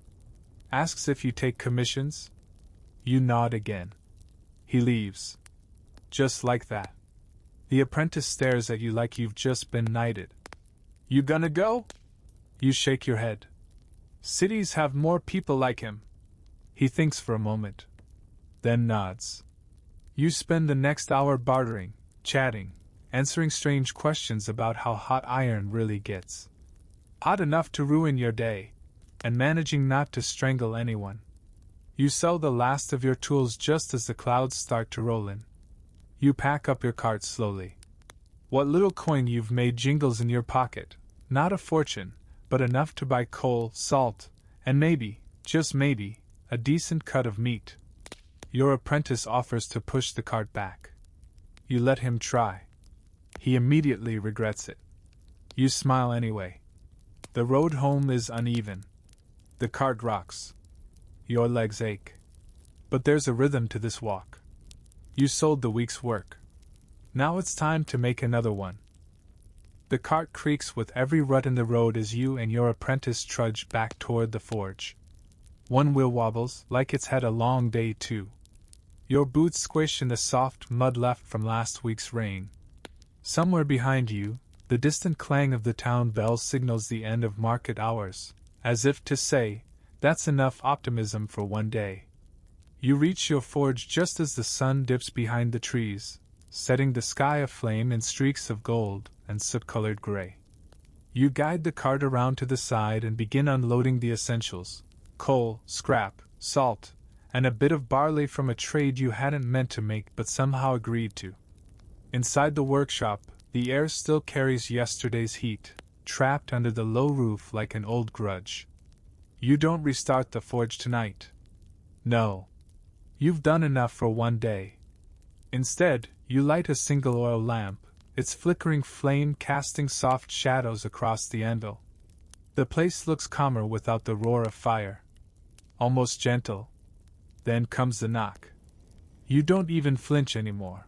Asks if you take commissions. You nod again. He leaves. Just like that. The apprentice stares at you like you've just been knighted. "You gonna go?" You shake your head. "Cities have more people like him." He thinks for a moment. Then nods. You spend the next hour bartering, chatting, answering strange questions about how hot iron really gets. Hot enough to ruin your day, and managing not to strangle anyone. You sell the last of your tools just as the clouds start to roll in. You pack up your cart slowly. What little coin you've made jingles in your pocket, not a fortune, but enough to buy coal, salt, and maybe, just maybe, a decent cut of meat. Your apprentice offers to push the cart back. You let him try. He immediately regrets it. You smile anyway. The road home is uneven. The cart rocks. Your legs ache. But there's a rhythm to this walk. You sold the week's work. Now it's time to make another one. The cart creaks with every rut in the road as you and your apprentice trudge back toward the forge. One wheel wobbles, like it's had a long day too. Your boots squish in the soft mud left from last week's rain. Somewhere behind you, the distant clang of the town bell signals the end of market hours, as if to say, "That's enough optimism for one day." You reach your forge just as the sun dips behind the trees, setting the sky aflame in streaks of gold and soot-colored gray. You guide the cart around to the side and begin unloading the essentials: coal, scrap, salt, and a bit of barley from a trade you hadn't meant to make but somehow agreed to. Inside the workshop, the air still carries yesterday's heat, trapped under the low roof like an old grudge. You don't restart the forge tonight. No. You've done enough for one day. Instead, you light a single oil lamp, its flickering flame casting soft shadows across the anvil. The place looks calmer without the roar of fire. Almost gentle. Then comes the knock. You don't even flinch anymore.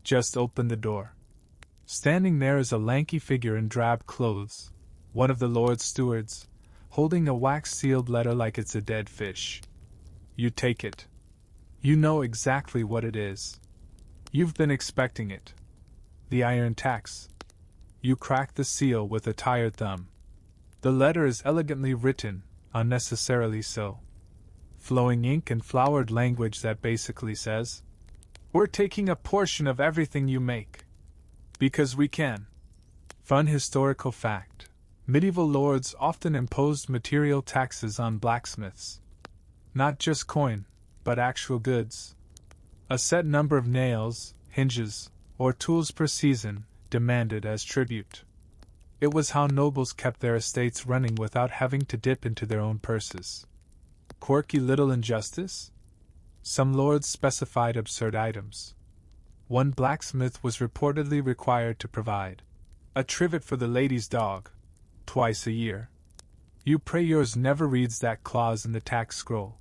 Just open the door. Standing there is a lanky figure in drab clothes, one of the Lord's stewards, holding a wax-sealed letter like it's a dead fish. You take it. You know exactly what it is. You've been expecting it. The iron tax. You crack the seal with a tired thumb. The letter is elegantly written, unnecessarily so. Flowing ink and flowered language that basically says, "We're taking a portion of everything you make." Because we can. Fun historical fact. Medieval lords often imposed material taxes on blacksmiths. Not just coin, but actual goods. A set number of nails, hinges, or tools per season, demanded as tribute. It was how nobles kept their estates running without having to dip into their own purses. Quirky little injustice? Some lords specified absurd items. One blacksmith was reportedly required to provide a trivet for the lady's dog, twice a year. You pray yours never reads that clause in the tax scroll.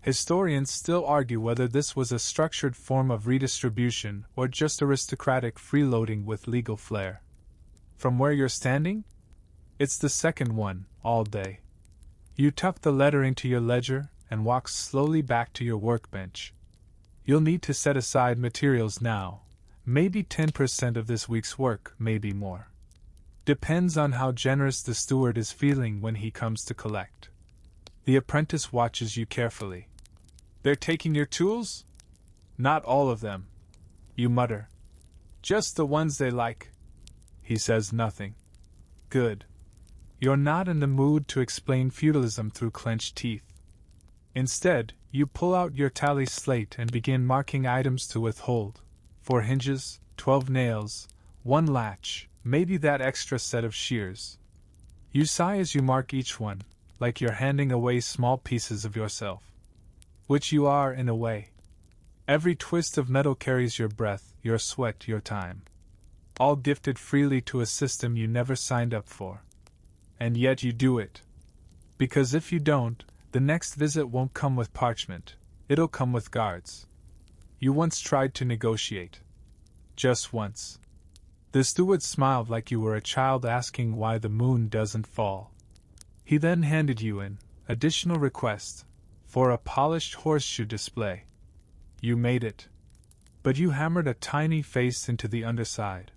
Historians still argue whether this was a structured form of redistribution or just aristocratic freeloading with legal flair. From where you're standing? It's the second one, all day. You tuck the letter into your ledger and walk slowly back to your workbench. You'll need to set aside materials now, maybe 10% of this week's work, maybe more. Depends on how generous the steward is feeling when he comes to collect. The apprentice watches you carefully. They're taking your tools? Not all of them. You mutter. Just the ones they like. He says nothing. Good. You're not in the mood to explain feudalism through clenched teeth. Instead, you pull out your tally slate and begin marking items to withhold. 4 hinges, 12 nails, 1 latch, maybe that extra set of shears. You sigh as you mark each one, like you're handing away small pieces of yourself. Which you are, in a way. Every twist of metal carries your breath, your sweat, your time. All gifted freely to a system you never signed up for. And yet you do it. Because if you don't, the next visit won't come with parchment, it'll come with guards. You once tried to negotiate. Just once. The steward smiled like you were a child asking why the moon doesn't fall. He then handed you an additional request for a polished horseshoe display. You made it. But you hammered a tiny face into the underside.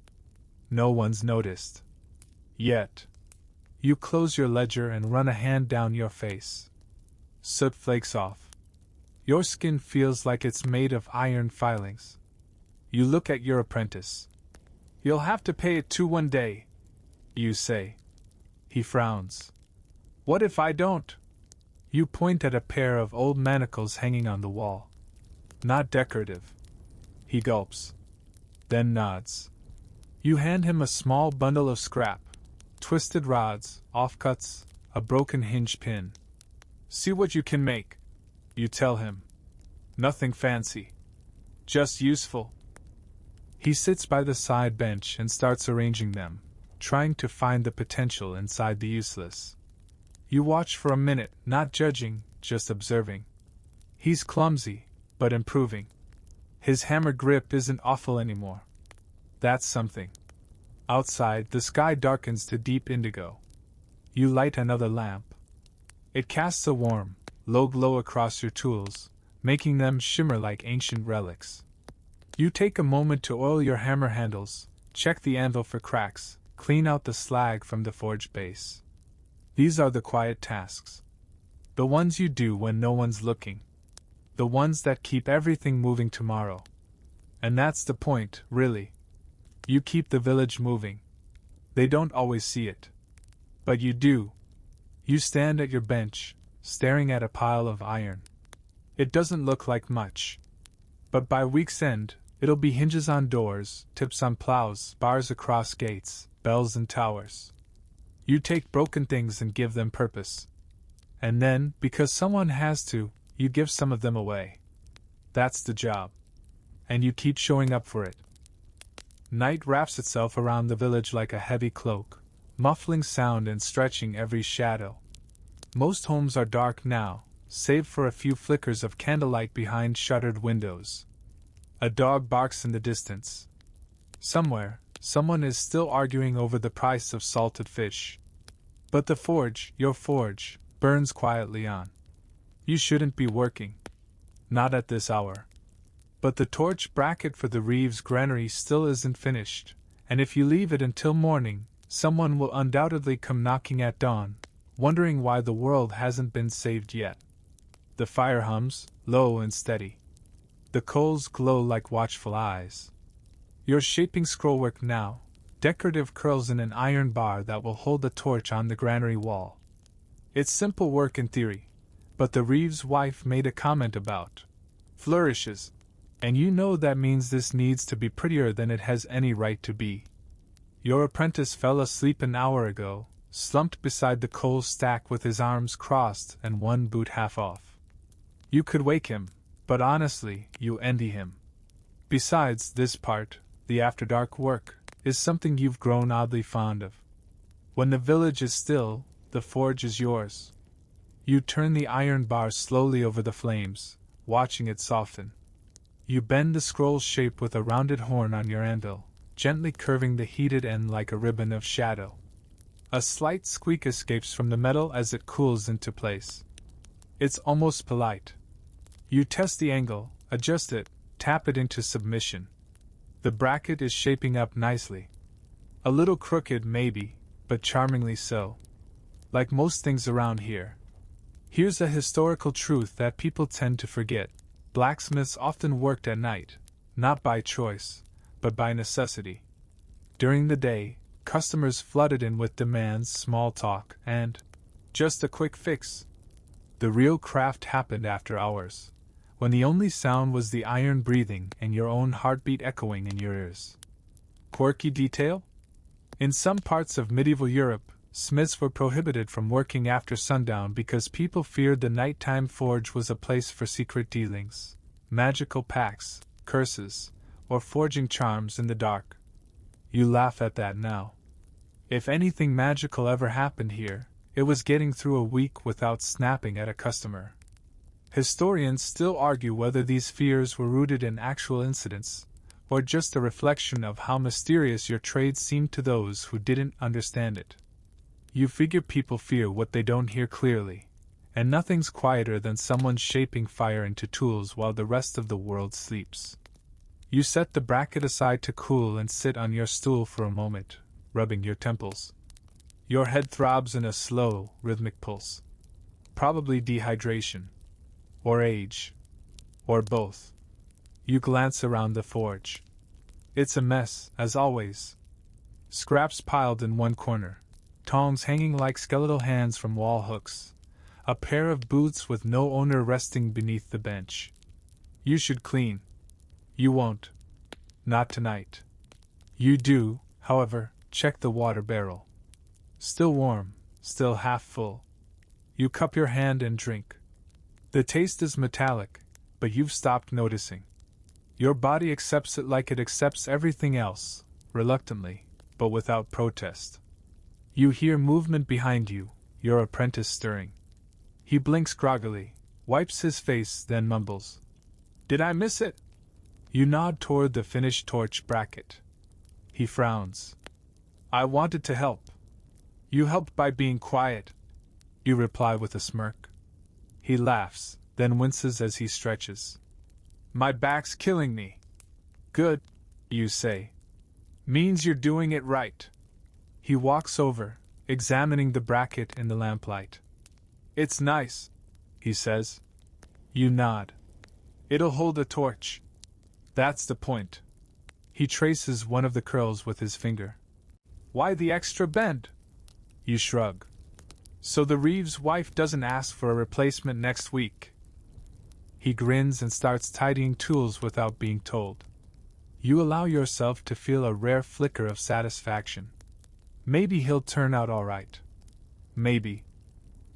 No one's noticed. Yet. You close your ledger and run a hand down your face. Soot flakes off. Your skin feels like it's made of iron filings. You look at your apprentice. You'll have to pay it too one day, you say. He frowns. What if I don't? You point at a pair of old manacles hanging on the wall. Not decorative. He gulps. Then nods. You hand him a small bundle of scrap. Twisted rods, offcuts, a broken hinge pin. See what you can make, you tell him. Nothing fancy. Just useful. He sits by the side bench and starts arranging them, trying to find the potential inside the useless. You watch for a minute, not judging, just observing. He's clumsy, but improving. His hammer grip isn't awful anymore. That's something. Outside, the sky darkens to deep indigo. You light another lamp. It casts a warm, low glow across your tools, making them shimmer like ancient relics. You take a moment to oil your hammer handles, check the anvil for cracks, clean out the slag from the forge base. These are the quiet tasks. The ones you do when no one's looking. The ones that keep everything moving tomorrow. And that's the point, really. You keep the village moving. They don't always see it. But you do. You stand at your bench, staring at a pile of iron. It doesn't look like much. But by week's end, it'll be hinges on doors, tips on plows, bars across gates, bells and towers. You take broken things and give them purpose. And then, because someone has to, you give some of them away. That's the job. And you keep showing up for it. Night wraps itself around the village like a heavy cloak, muffling sound and stretching every shadow. Most homes are dark now, save for a few flickers of candlelight behind shuttered windows. A dog barks in the distance. Somewhere, someone is still arguing over the price of salted fish. But the forge, your forge, burns quietly on. You shouldn't be working. Not at this hour. But the torch bracket for the Reeves granary still isn't finished, and if you leave it until morning, someone will undoubtedly come knocking at dawn, wondering why the world hasn't been saved yet. The fire hums, low and steady. The coals glow like watchful eyes. You're shaping scrollwork now, decorative curls in an iron bar that will hold the torch on the granary wall. It's simple work in theory, but the Reeves' wife made a comment about flourishes, and you know that means this needs to be prettier than it has any right to be. Your apprentice fell asleep an hour ago, slumped beside the coal stack with his arms crossed and one boot half off. You could wake him, but honestly, you envy him. Besides, this part, the after-dark work, is something you've grown oddly fond of. When the village is still, the forge is yours. You turn the iron bar slowly over the flames, watching it soften. You bend the scroll's shape with a rounded horn on your anvil, gently curving the heated end like a ribbon of shadow. A slight squeak escapes from the metal as it cools into place. It's almost polite. You test the angle, adjust it, tap it into submission. The bracket is shaping up nicely. A little crooked, maybe, but charmingly so. Like most things around here. Here's a historical truth that people tend to forget. Blacksmiths often worked at night, not by choice, but by necessity. During the day, customers flooded in with demands, small talk, and just a quick fix. The real craft happened after hours, when the only sound was the iron breathing and your own heartbeat echoing in your ears. Quirky detail? In some parts of medieval Europe, smiths were prohibited from working after sundown because people feared the nighttime forge was a place for secret dealings, magical pacts, curses, or forging charms in the dark. You laugh at that now. If anything magical ever happened here, it was getting through a week without snapping at a customer. Historians still argue whether these fears were rooted in actual incidents, or just a reflection of how mysterious your trade seemed to those who didn't understand it. You figure people fear what they don't hear clearly, and nothing's quieter than someone shaping fire into tools while the rest of the world sleeps. You set the bracket aside to cool and sit on your stool for a moment, rubbing your temples. Your head throbs in a slow, rhythmic pulse. Probably dehydration. Or age. Or both. You glance around the forge. It's a mess, as always. Scraps piled in one corner, tongs hanging like skeletal hands from wall hooks, a pair of boots with no owner resting beneath the bench. You should clean. You won't. Not tonight. You do, however, check the water barrel. Still warm, still half full. You cup your hand and drink. The taste is metallic, but you've stopped noticing. Your body accepts it like it accepts everything else, reluctantly, but without protest. You hear movement behind you, your apprentice stirring. He blinks groggily, wipes his face, then mumbles, "Did I miss it?" You nod toward the finished torch bracket. He frowns. "I wanted to help." "You helped by being quiet," you reply with a smirk. He laughs, then winces as he stretches. "My back's killing me." "Good," you say. "Means you're doing it right." He walks over, examining the bracket in the lamplight. "It's nice," he says. You nod. "It'll hold a torch." "That's the point." He traces one of the curls with his finger. "Why the extra bend?" You shrug. "So the Reeves' wife doesn't ask for a replacement next week." He grins and starts tidying tools without being told. You allow yourself to feel a rare flicker of satisfaction. Maybe he'll turn out all right. Maybe.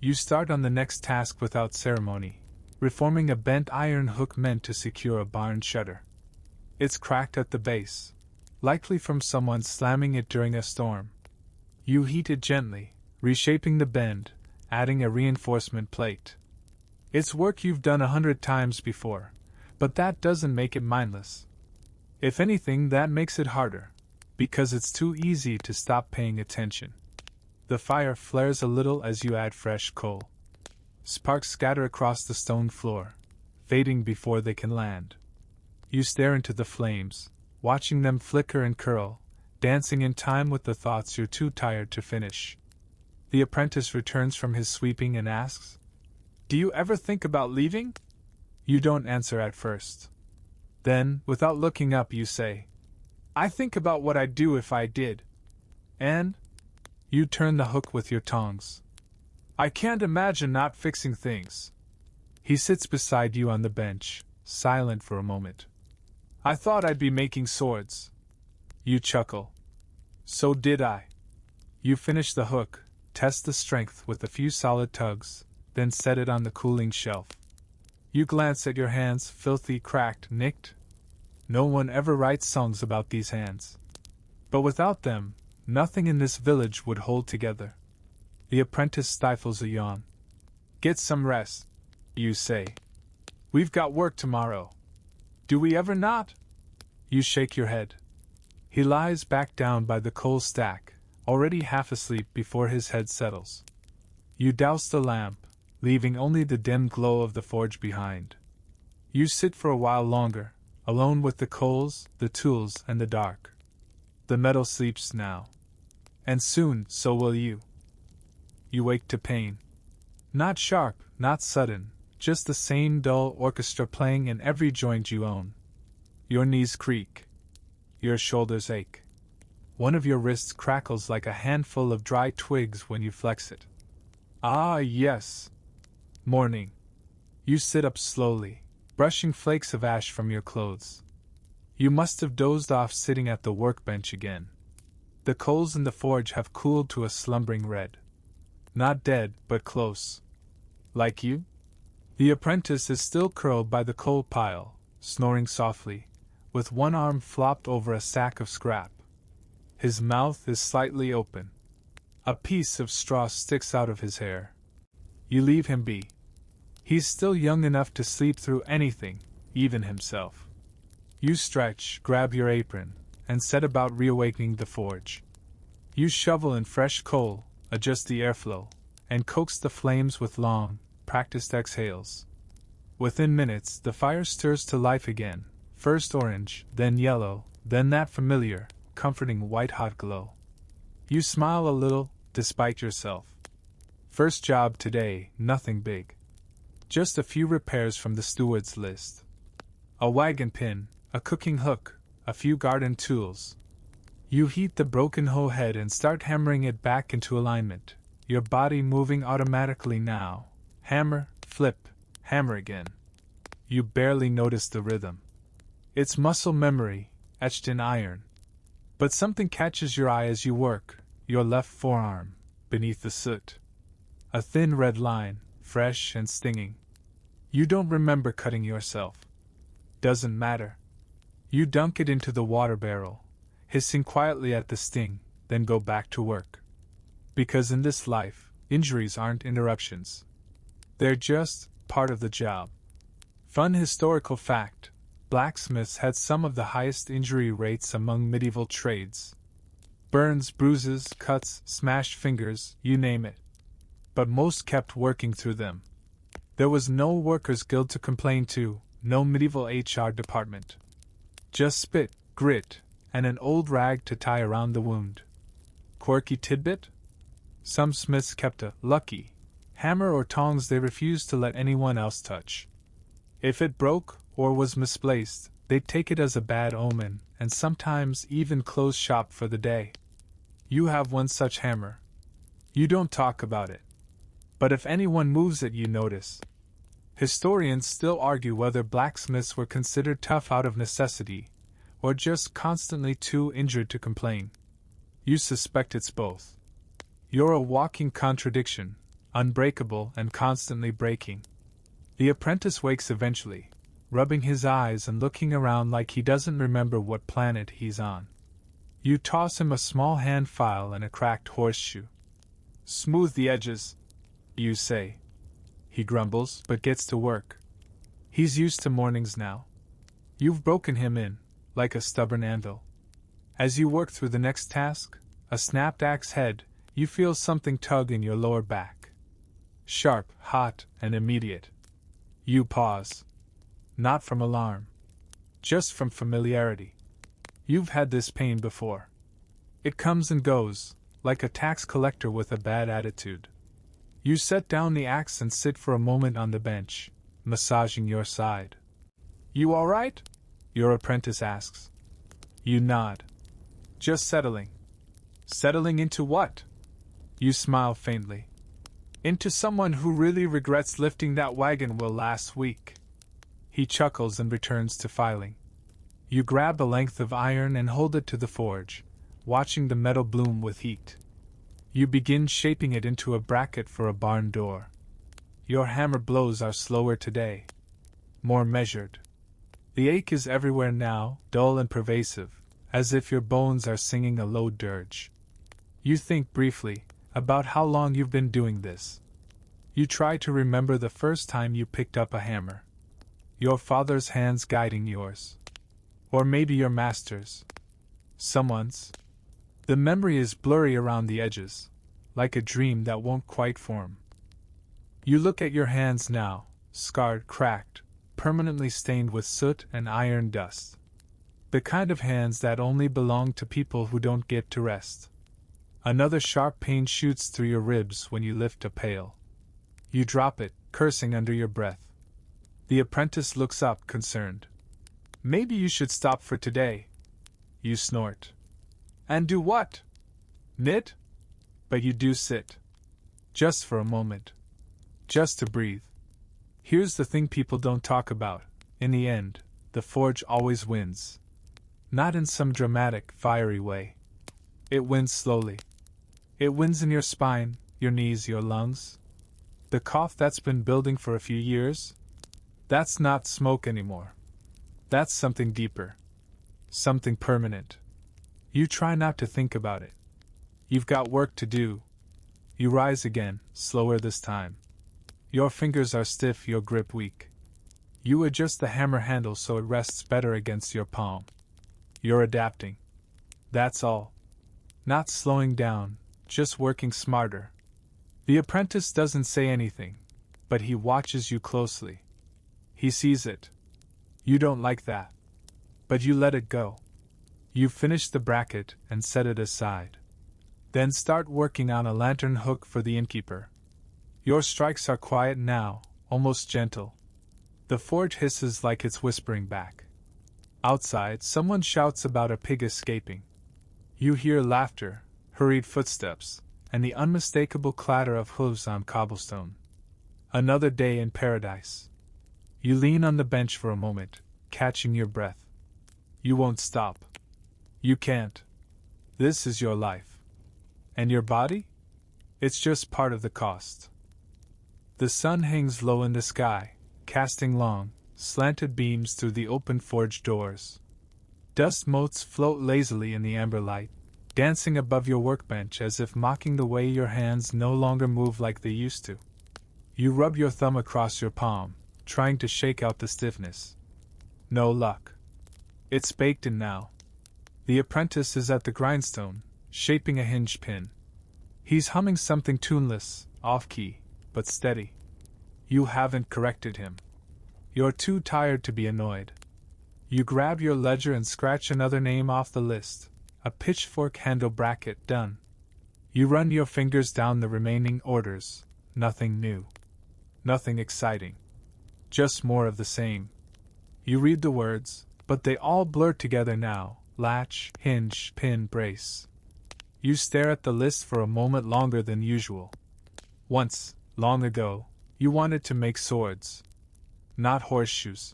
You start on the next task without ceremony, reforming a bent iron hook meant to secure a barn shutter. It's cracked at the base, likely from someone slamming it during a storm. You heat it gently, reshaping the bend, adding a reinforcement plate. It's work you've done 100 times before, but that doesn't make it mindless. If anything, that makes it harder, because it's too easy to stop paying attention. The fire flares a little as you add fresh coal. Sparks scatter across the stone floor, fading before they can land. You stare into the flames, watching them flicker and curl, dancing in time with the thoughts you're too tired to finish. The apprentice returns from his sweeping and asks, "Do you ever think about leaving?" You don't answer at first. Then, without looking up, you say, I think about what I'd do if I did. And? You turn the hook with your tongs. I can't imagine not fixing things. He sits beside you on the bench, silent for a moment. I thought I'd be making swords. You chuckle. So did I. You finish the hook, test the strength with a few solid tugs, then set it on the cooling shelf. You glance at your hands, filthy, cracked, nicked. No one ever writes songs about these hands. But without them, nothing in this village would hold together. The apprentice stifles a yawn. Get some rest, you say. We've got work tomorrow. Do we ever not? You shake your head. He lies back down by the coal stack, already half asleep before his head settles. You douse the lamp, leaving only the dim glow of the forge behind. You sit for a while longer, alone with the coals, the tools, and the dark. The metal sleeps now. And soon, so will you. You wake to pain. Not sharp, not sudden, just the same dull orchestra playing in every joint you own. Your knees creak. Your shoulders ache. One of your wrists crackles like a handful of dry twigs when you flex it. Ah, yes. Morning. You sit up slowly, brushing flakes of ash from your clothes. You must have dozed off sitting at the workbench again. The coals in the forge have cooled to a slumbering red. Not dead, but close. Like you? The apprentice is still curled by the coal pile, snoring softly, with one arm flopped over a sack of scrap. His mouth is slightly open. A piece of straw sticks out of his hair. You leave him be. He's still young enough to sleep through anything, even himself. You stretch, grab your apron, and set about reawakening the forge. You shovel in fresh coal, adjust the airflow, and coax the flames with long, practiced exhales. Within minutes, the fire stirs to life again, first orange, then yellow, then that familiar, comforting white-hot glow. You smile a little, despite yourself. First job today, nothing big. Just a few repairs from the steward's list. A wagon pin, a cooking hook, a few garden tools. You heat the broken hoe head and start hammering it back into alignment, your body moving automatically now. Hammer, flip, hammer again. You barely notice the rhythm. It's muscle memory, etched in iron. But something catches your eye as you work, your left forearm, beneath the soot. A thin red line, fresh and stinging. You don't remember cutting yourself. Doesn't matter. You dunk it into the water barrel, hissing quietly at the sting, then go back to work. Because in this life, injuries aren't interruptions. They're just part of the job. Fun historical fact: blacksmiths had some of the highest injury rates among medieval trades. Burns, bruises, cuts, smashed fingers, you name it. But most kept working through them. There was no workers' guild to complain to, no medieval HR department. Just spit, grit, and an old rag to tie around the wound. Quirky tidbit? Some smiths kept a lucky hammer or tongs they refused to let anyone else touch. If it broke or was misplaced, they'd take it as a bad omen and sometimes even close shop for the day. You have one such hammer. You don't talk about it. But if anyone moves it, you notice. Historians still argue whether blacksmiths were considered tough out of necessity, or just constantly too injured to complain. You suspect it's both. You're a walking contradiction, unbreakable and constantly breaking. The apprentice wakes eventually, rubbing his eyes and looking around like he doesn't remember what planet he's on. You toss him a small hand file and a cracked horseshoe. Smooth the edges, you say. He grumbles, but gets to work. He's used to mornings now. You've broken him in, like a stubborn anvil. As you work through the next task, a snapped axe head, you feel something tug in your lower back. Sharp, hot, and immediate. You pause. Not from alarm. Just from familiarity. You've had this pain before. It comes and goes, like a tax collector with a bad attitude. You set down the axe and sit for a moment on the bench, massaging your side. You all right? Your apprentice asks. You nod. Just settling. Settling into what? You smile faintly. Into someone who really regrets lifting that wagon wheel last week. He chuckles and returns to filing. You grab a length of iron and hold it to the forge, watching the metal bloom with heat. You begin shaping it into a bracket for a barn door. Your hammer blows are slower today. More measured. The ache is everywhere now, dull and pervasive, as if your bones are singing a low dirge. You think briefly about how long you've been doing this. You try to remember the first time you picked up a hammer. Your father's hands guiding yours. Or maybe your master's. Someone's. The memory is blurry around the edges, like a dream that won't quite form. You look at your hands now, scarred, cracked, permanently stained with soot and iron dust. The kind of hands that only belong to people who don't get to rest. Another sharp pain shoots through your ribs when you lift a pail. You drop it, cursing under your breath. The apprentice looks up, concerned. Maybe you should stop for today. You snort. And do what? Knit? But you do sit. Just for a moment. Just to breathe. Here's the thing people don't talk about. In the end, the forge always wins. Not in some dramatic, fiery way. It wins slowly. It wins in your spine, your knees, your lungs. The cough that's been building for a few years? That's not smoke anymore. That's something deeper. Something permanent. You try not to think about it. You've got work to do. You rise again, slower this time. Your fingers are stiff, your grip weak. You adjust the hammer handle so it rests better against your palm. You're adapting. That's all. Not slowing down, just working smarter. The apprentice doesn't say anything, but he watches you closely. He sees it. You don't like that. But you let it go. You finish the bracket and set it aside. Then start working on a lantern hook for the innkeeper. Your strikes are quiet now, almost gentle. The forge hisses like it's whispering back. Outside, someone shouts about a pig escaping. You hear laughter, hurried footsteps, and the unmistakable clatter of hooves on cobblestone. Another day in paradise. You lean on the bench for a moment, catching your breath. You won't stop. You can't. This is your life. And your body? It's just part of the cost. The sun hangs low in the sky, casting long, slanted beams through the open forge doors. Dust motes float lazily in the amber light, dancing above your workbench as if mocking the way your hands no longer move like they used to. You rub your thumb across your palm, trying to shake out the stiffness. No luck. It's baked in now. The apprentice is at the grindstone, shaping a hinge pin. He's humming something tuneless, off-key, but steady. You haven't corrected him. You're too tired to be annoyed. You grab your ledger and scratch another name off the list. A pitchfork handle bracket done. You run your fingers down the remaining orders. Nothing new. Nothing exciting. Just more of the same. You read the words, but they all blur together now. Latch, hinge, pin, brace. You stare at the list for a moment longer than usual. Once, long ago, you wanted to make swords. Not horseshoes.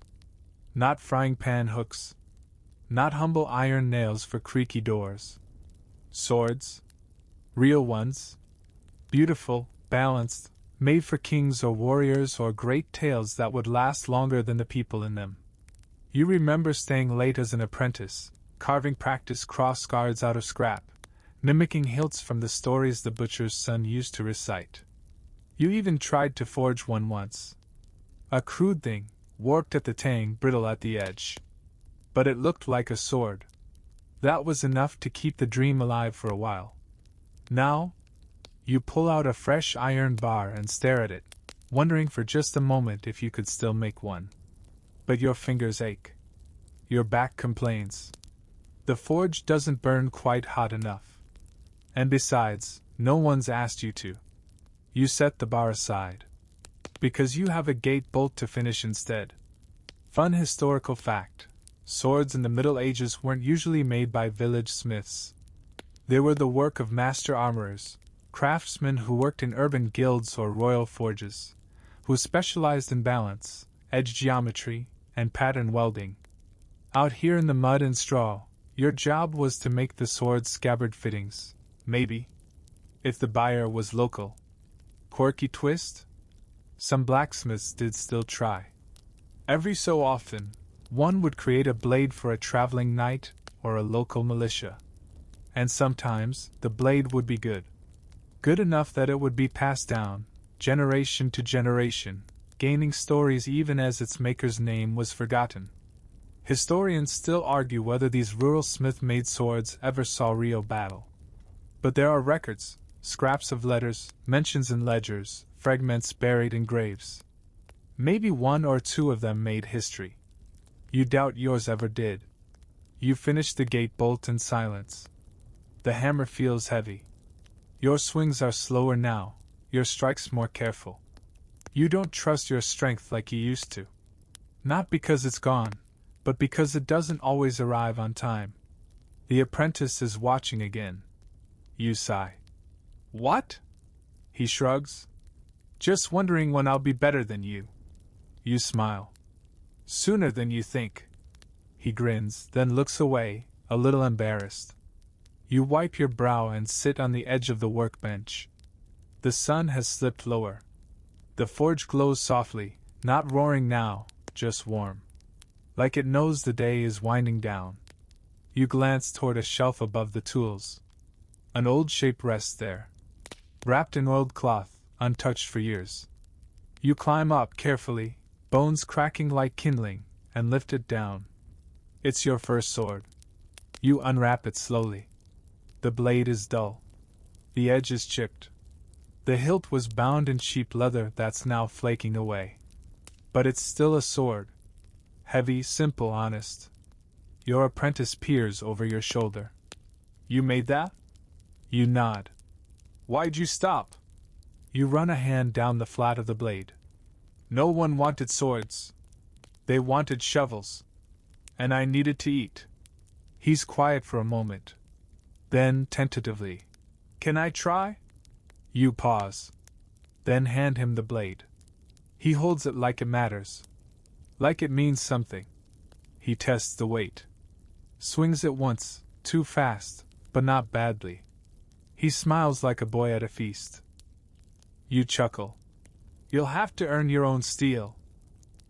Not frying pan hooks. Not humble iron nails for creaky doors. Swords. Real ones. Beautiful, balanced, made for kings or warriors or great tales that would last longer than the people in them. You remember staying late as an apprentice, carving practice cross guards out of scrap, mimicking hilts from the stories the butcher's son used to recite. You even tried to forge one once. A crude thing, warped at the tang, brittle at the edge. But it looked like a sword. That was enough to keep the dream alive for a while. Now, you pull out a fresh iron bar and stare at it, wondering for just a moment if you could still make one. But your fingers ache. Your back complains. The forge doesn't burn quite hot enough. And besides, no one's asked you to. You set the bar aside. Because you have a gate bolt to finish instead. Fun historical fact. Swords in the Middle Ages weren't usually made by village smiths. They were the work of master armorers, craftsmen who worked in urban guilds or royal forges, who specialized in balance, edge geometry, and pattern welding. Out here in the mud and straw, your job was to make the sword's scabbard fittings, maybe, if the buyer was local. Quirky twist? Some blacksmiths did still try. Every so often, one would create a blade for a traveling knight or a local militia. And sometimes, the blade would be good. Good enough that it would be passed down, generation to generation, gaining stories even as its maker's name was forgotten. Historians still argue whether these rural smith-made swords ever saw real battle. But there are records, scraps of letters, mentions in ledgers, fragments buried in graves. Maybe one or two of them made history. You doubt yours ever did. You finish the gate bolt in silence. The hammer feels heavy. Your swings are slower now, your strikes more careful. You don't trust your strength like you used to. Not because it's gone, but because it doesn't always arrive on time. The apprentice is watching again. You sigh. What? He shrugs. Just wondering when I'll be better than you. You smile. Sooner than you think. He grins, then looks away, a little embarrassed. You wipe your brow and sit on the edge of the workbench. The sun has slipped lower. The forge glows softly, not roaring now, just warm. Like it knows the day is winding down. You glance toward a shelf above the tools. An old shape rests there, wrapped in oiled cloth, untouched for years. You climb up carefully, bones cracking like kindling, and lift it down. It's your first sword. You unwrap it slowly. The blade is dull. The edge is chipped. The hilt was bound in cheap leather that's now flaking away. But it's still a sword. Heavy, simple, honest. Your apprentice peers over your shoulder. You made that? You nod. Why'd you stop? You run a hand down the flat of the blade. No one wanted swords. They wanted shovels. And I needed to eat. He's quiet for a moment. Then, tentatively, can I try? You pause. Then hand him the blade. He holds it like it matters. Like it means something. He tests the weight. Swings it once, too fast, but not badly. He smiles like a boy at a feast. You chuckle. You'll have to earn your own steel.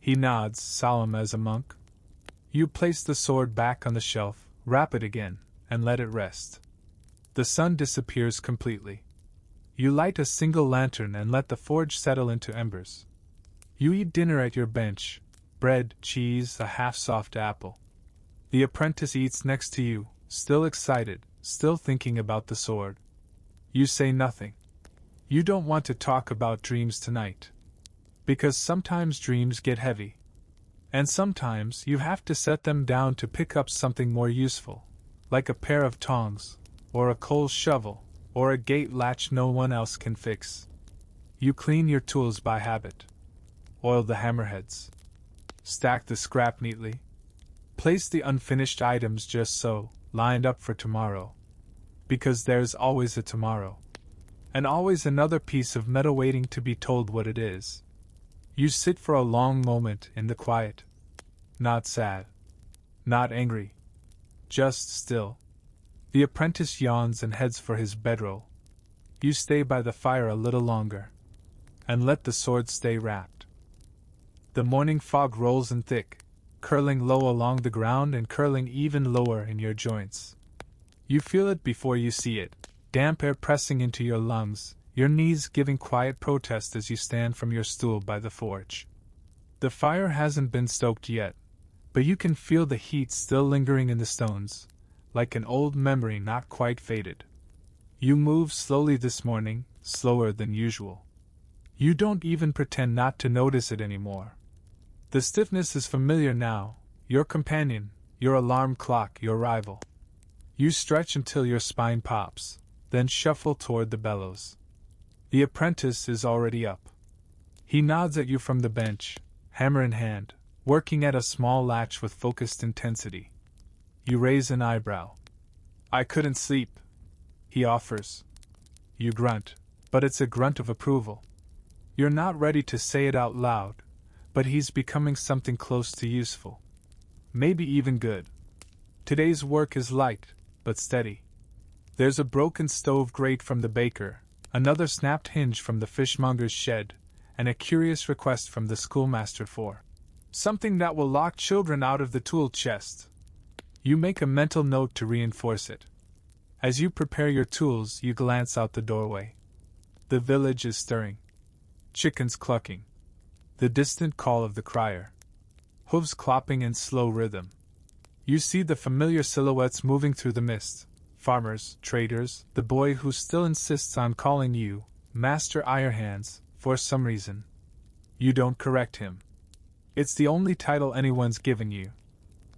He nods, solemn as a monk. You place the sword back on the shelf, wrap it again, and let it rest. The sun disappears completely. You light a single lantern and let the forge settle into embers. You eat dinner at your bench, bread, cheese, a half-soft apple. The apprentice eats next to you, still excited, still thinking about the sword. You say nothing. You don't want to talk about dreams tonight. Because sometimes dreams get heavy. And sometimes you have to set them down to pick up something more useful, like a pair of tongs, or a coal shovel, or a gate latch no one else can fix. You clean your tools by habit. Oil the hammerheads. Stack the scrap neatly. Place the unfinished items just so, lined up for tomorrow. Because there's always a tomorrow. And always another piece of metal waiting to be told what it is. You sit for a long moment in the quiet. Not sad. Not angry. Just still. The apprentice yawns and heads for his bedroll. You stay by the fire a little longer. And let the sword stay wrapped. The morning fog rolls in thick, curling low along the ground and curling even lower in your joints. You feel it before you see it, damp air pressing into your lungs, your knees giving quiet protest as you stand from your stool by the forge. The fire hasn't been stoked yet, but you can feel the heat still lingering in the stones, like an old memory not quite faded. You move slowly this morning, slower than usual. You don't even pretend not to notice it anymore. The stiffness is familiar now, your companion, your alarm clock, your rival. You stretch until your spine pops, then shuffle toward the bellows. The apprentice is already up. He nods at you from the bench, hammer in hand, working at a small latch with focused intensity. You raise an eyebrow. I couldn't sleep, he offers. You grunt, but it's a grunt of approval. You're not ready to say it out loud, but he's becoming something close to useful. Maybe even good. Today's work is light, but steady. There's a broken stove grate from the baker, another snapped hinge from the fishmonger's shed, and a curious request from the schoolmaster for something that will lock children out of the tool chest. You make a mental note to reinforce it. As you prepare your tools, you glance out the doorway. The village is stirring. Chickens clucking. The distant call of the crier. Hooves clopping in slow rhythm. You see the familiar silhouettes moving through the mist. Farmers, traders, the boy who still insists on calling you Master Ironhands for some reason. You don't correct him. It's the only title anyone's given you.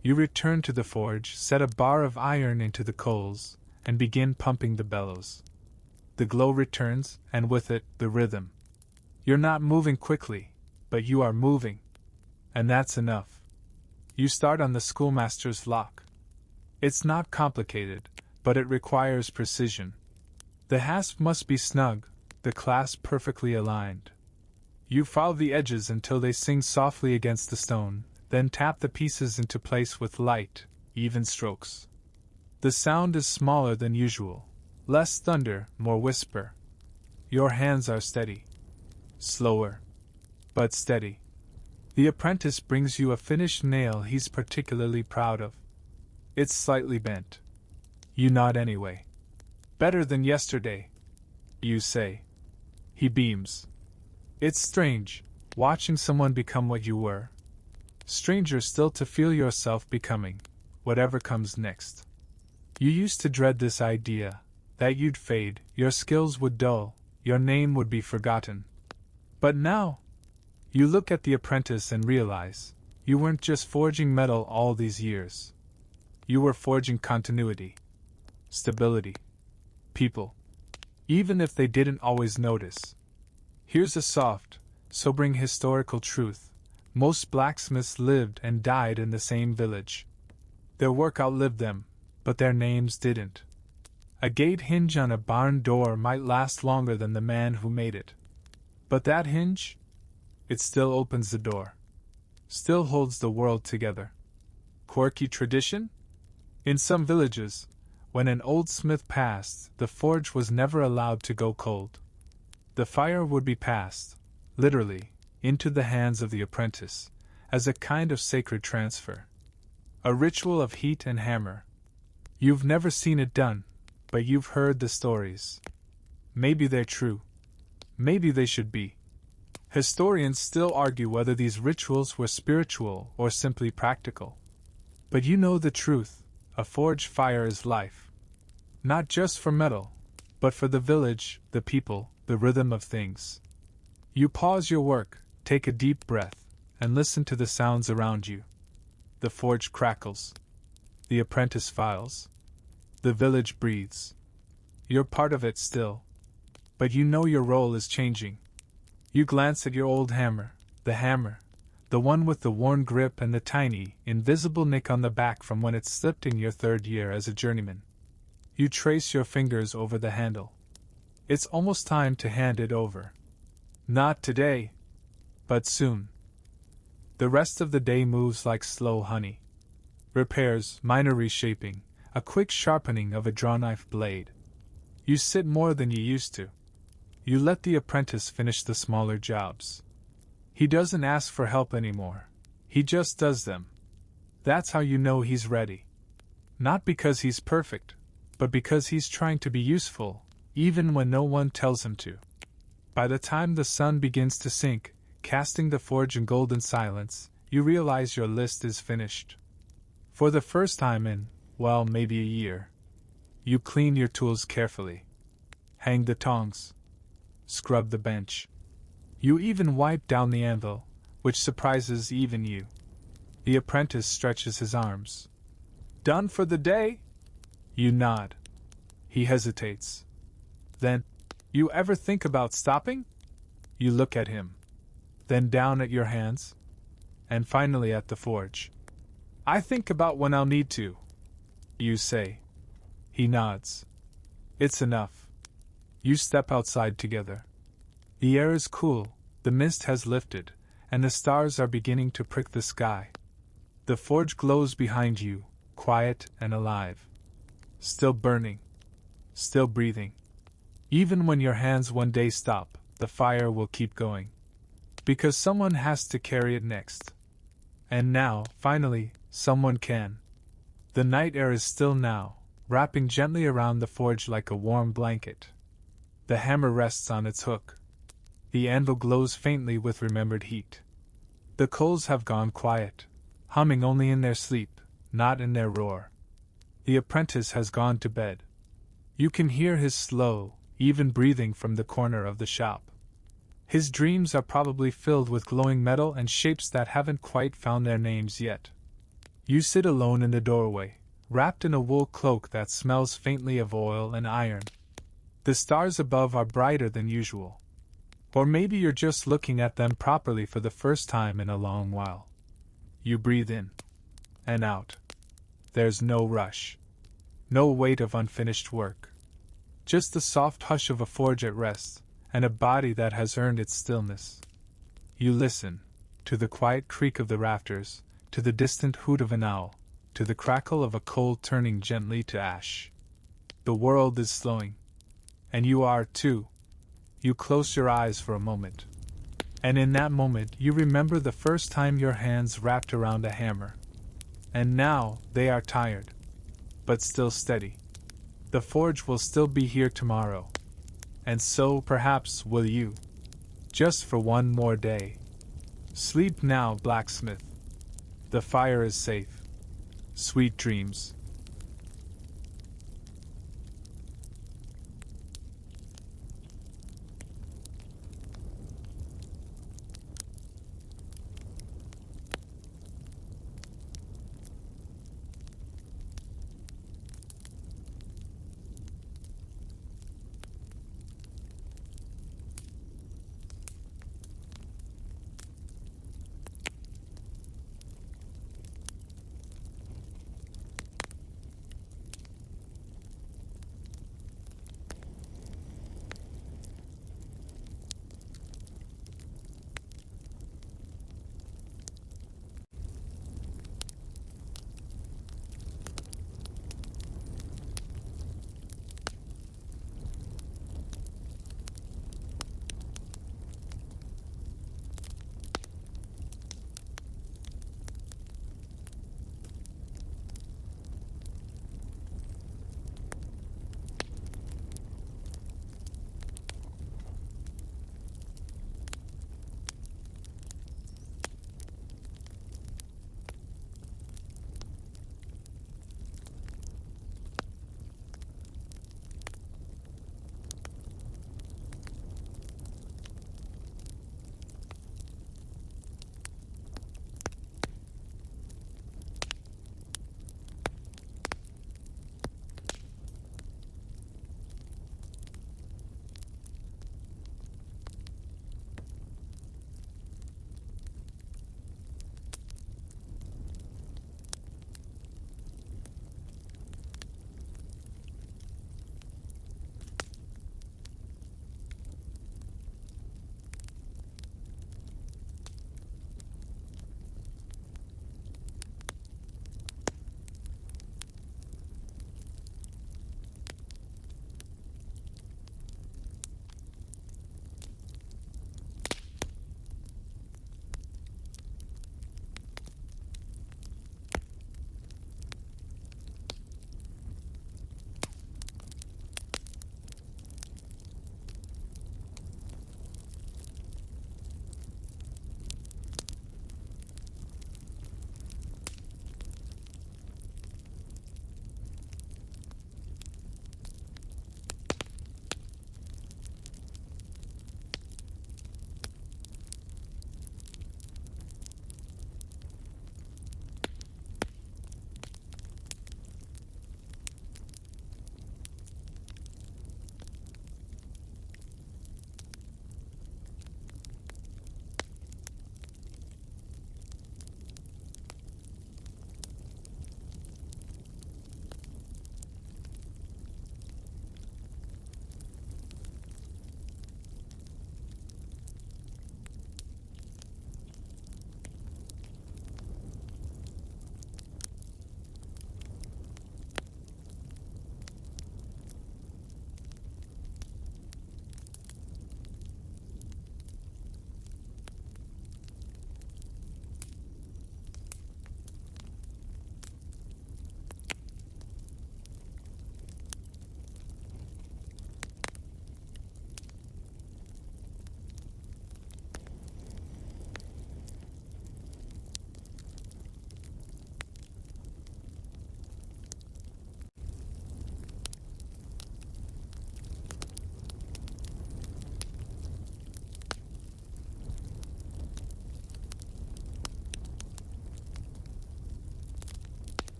You return to the forge, set a bar of iron into the coals, and begin pumping the bellows. The glow returns, and with it, the rhythm. You're not moving quickly, but you are moving. And that's enough. You start on the schoolmaster's lock. It's not complicated, but it requires precision. The hasp must be snug, the clasp perfectly aligned. You file the edges until they sing softly against the stone, then tap the pieces into place with light, even strokes. The sound is smaller than usual, less thunder, more whisper. Your hands are steady. Slower, but steady. The apprentice brings you a finished nail he's particularly proud of. It's slightly bent. You nod anyway. Better than yesterday, you say. He beams. It's strange, watching someone become what you were. Stranger still to feel yourself becoming, whatever comes next. You used to dread this idea, that you'd fade, your skills would dull, your name would be forgotten. But now, you look at the apprentice and realize, you weren't just forging metal all these years. You were forging continuity, stability, people, even if they didn't always notice. Here's a soft, sobering historical truth. Most blacksmiths lived and died in the same village. Their work outlived them, but their names didn't. A gate hinge on a barn door might last longer than the man who made it. But that hinge? It still opens the door. Still holds the world together. Quirky tradition? In some villages, when an old smith passed, the forge was never allowed to go cold. The fire would be passed, literally, into the hands of the apprentice, as a kind of sacred transfer. A ritual of heat and hammer. You've never seen it done, but you've heard the stories. Maybe they're true. Maybe they should be. Historians still argue whether these rituals were spiritual or simply practical. But you know the truth, a forge fire is life. Not just for metal, but for the village, the people, the rhythm of things. You pause your work, take a deep breath, and listen to the sounds around you. The forge crackles. The apprentice files. The village breathes. You're part of it still. But you know your role is changing. You glance at your old hammer, the one with the worn grip and the tiny, invisible nick on the back from when it slipped in your third year as a journeyman. You trace your fingers over the handle. It's almost time to hand it over. Not today, but soon. The rest of the day moves like slow honey. Repairs, minor reshaping, a quick sharpening of a drawknife blade. You sit more than you used to. You let the apprentice finish the smaller jobs. He doesn't ask for help anymore. He just does them. That's how you know he's ready. Not because he's perfect, but because he's trying to be useful, even when no one tells him to. By the time the sun begins to sink, casting the forge in golden silence, you realize your list is finished. For the first time in, well, maybe a year. You clean your tools carefully. Hang the tongs. Scrub the bench. You even wipe down the anvil, which surprises even you. The apprentice stretches his arms. Done for the day? You nod. He hesitates. Then, you ever think about stopping? You look at him. Then down at your hands. and finally at the forge. I think about when I'll need to, you say. He nods. It's enough. You step outside together. The air is cool, the mist has lifted, and the stars are beginning to prick the sky. The forge glows behind you, quiet and alive. Still burning. Still breathing. Even when your hands one day stop, the fire will keep going. Because someone has to carry it next. And now, finally, someone can. The night air is still now, wrapping gently around the forge like a warm blanket. The hammer rests on its hook. The anvil glows faintly with remembered heat. The coals have gone quiet, humming only in their sleep, not in their roar. The apprentice has gone to bed. You can hear his slow, even breathing from the corner of the shop. His dreams are probably filled with glowing metal and shapes that haven't quite found their names yet. You sit alone in the doorway, wrapped in a wool cloak that smells faintly of oil and iron. The stars above are brighter than usual. Or maybe you're just looking at them properly for the first time in a long while. You breathe in and out. There's no rush. No weight of unfinished work. Just the soft hush of a forge at rest, and a body that has earned its stillness. You listen, to the quiet creak of the rafters, to the distant hoot of an owl, to the crackle of a coal turning gently to ash. The world is slowing. And you are, too. You close your eyes for a moment. And in that moment you remember the first time your hands wrapped around a hammer. And now they are tired. But still steady. The forge will still be here tomorrow. And so, perhaps, will you. Just for one more day. Sleep now, blacksmith. The fire is safe. Sweet dreams.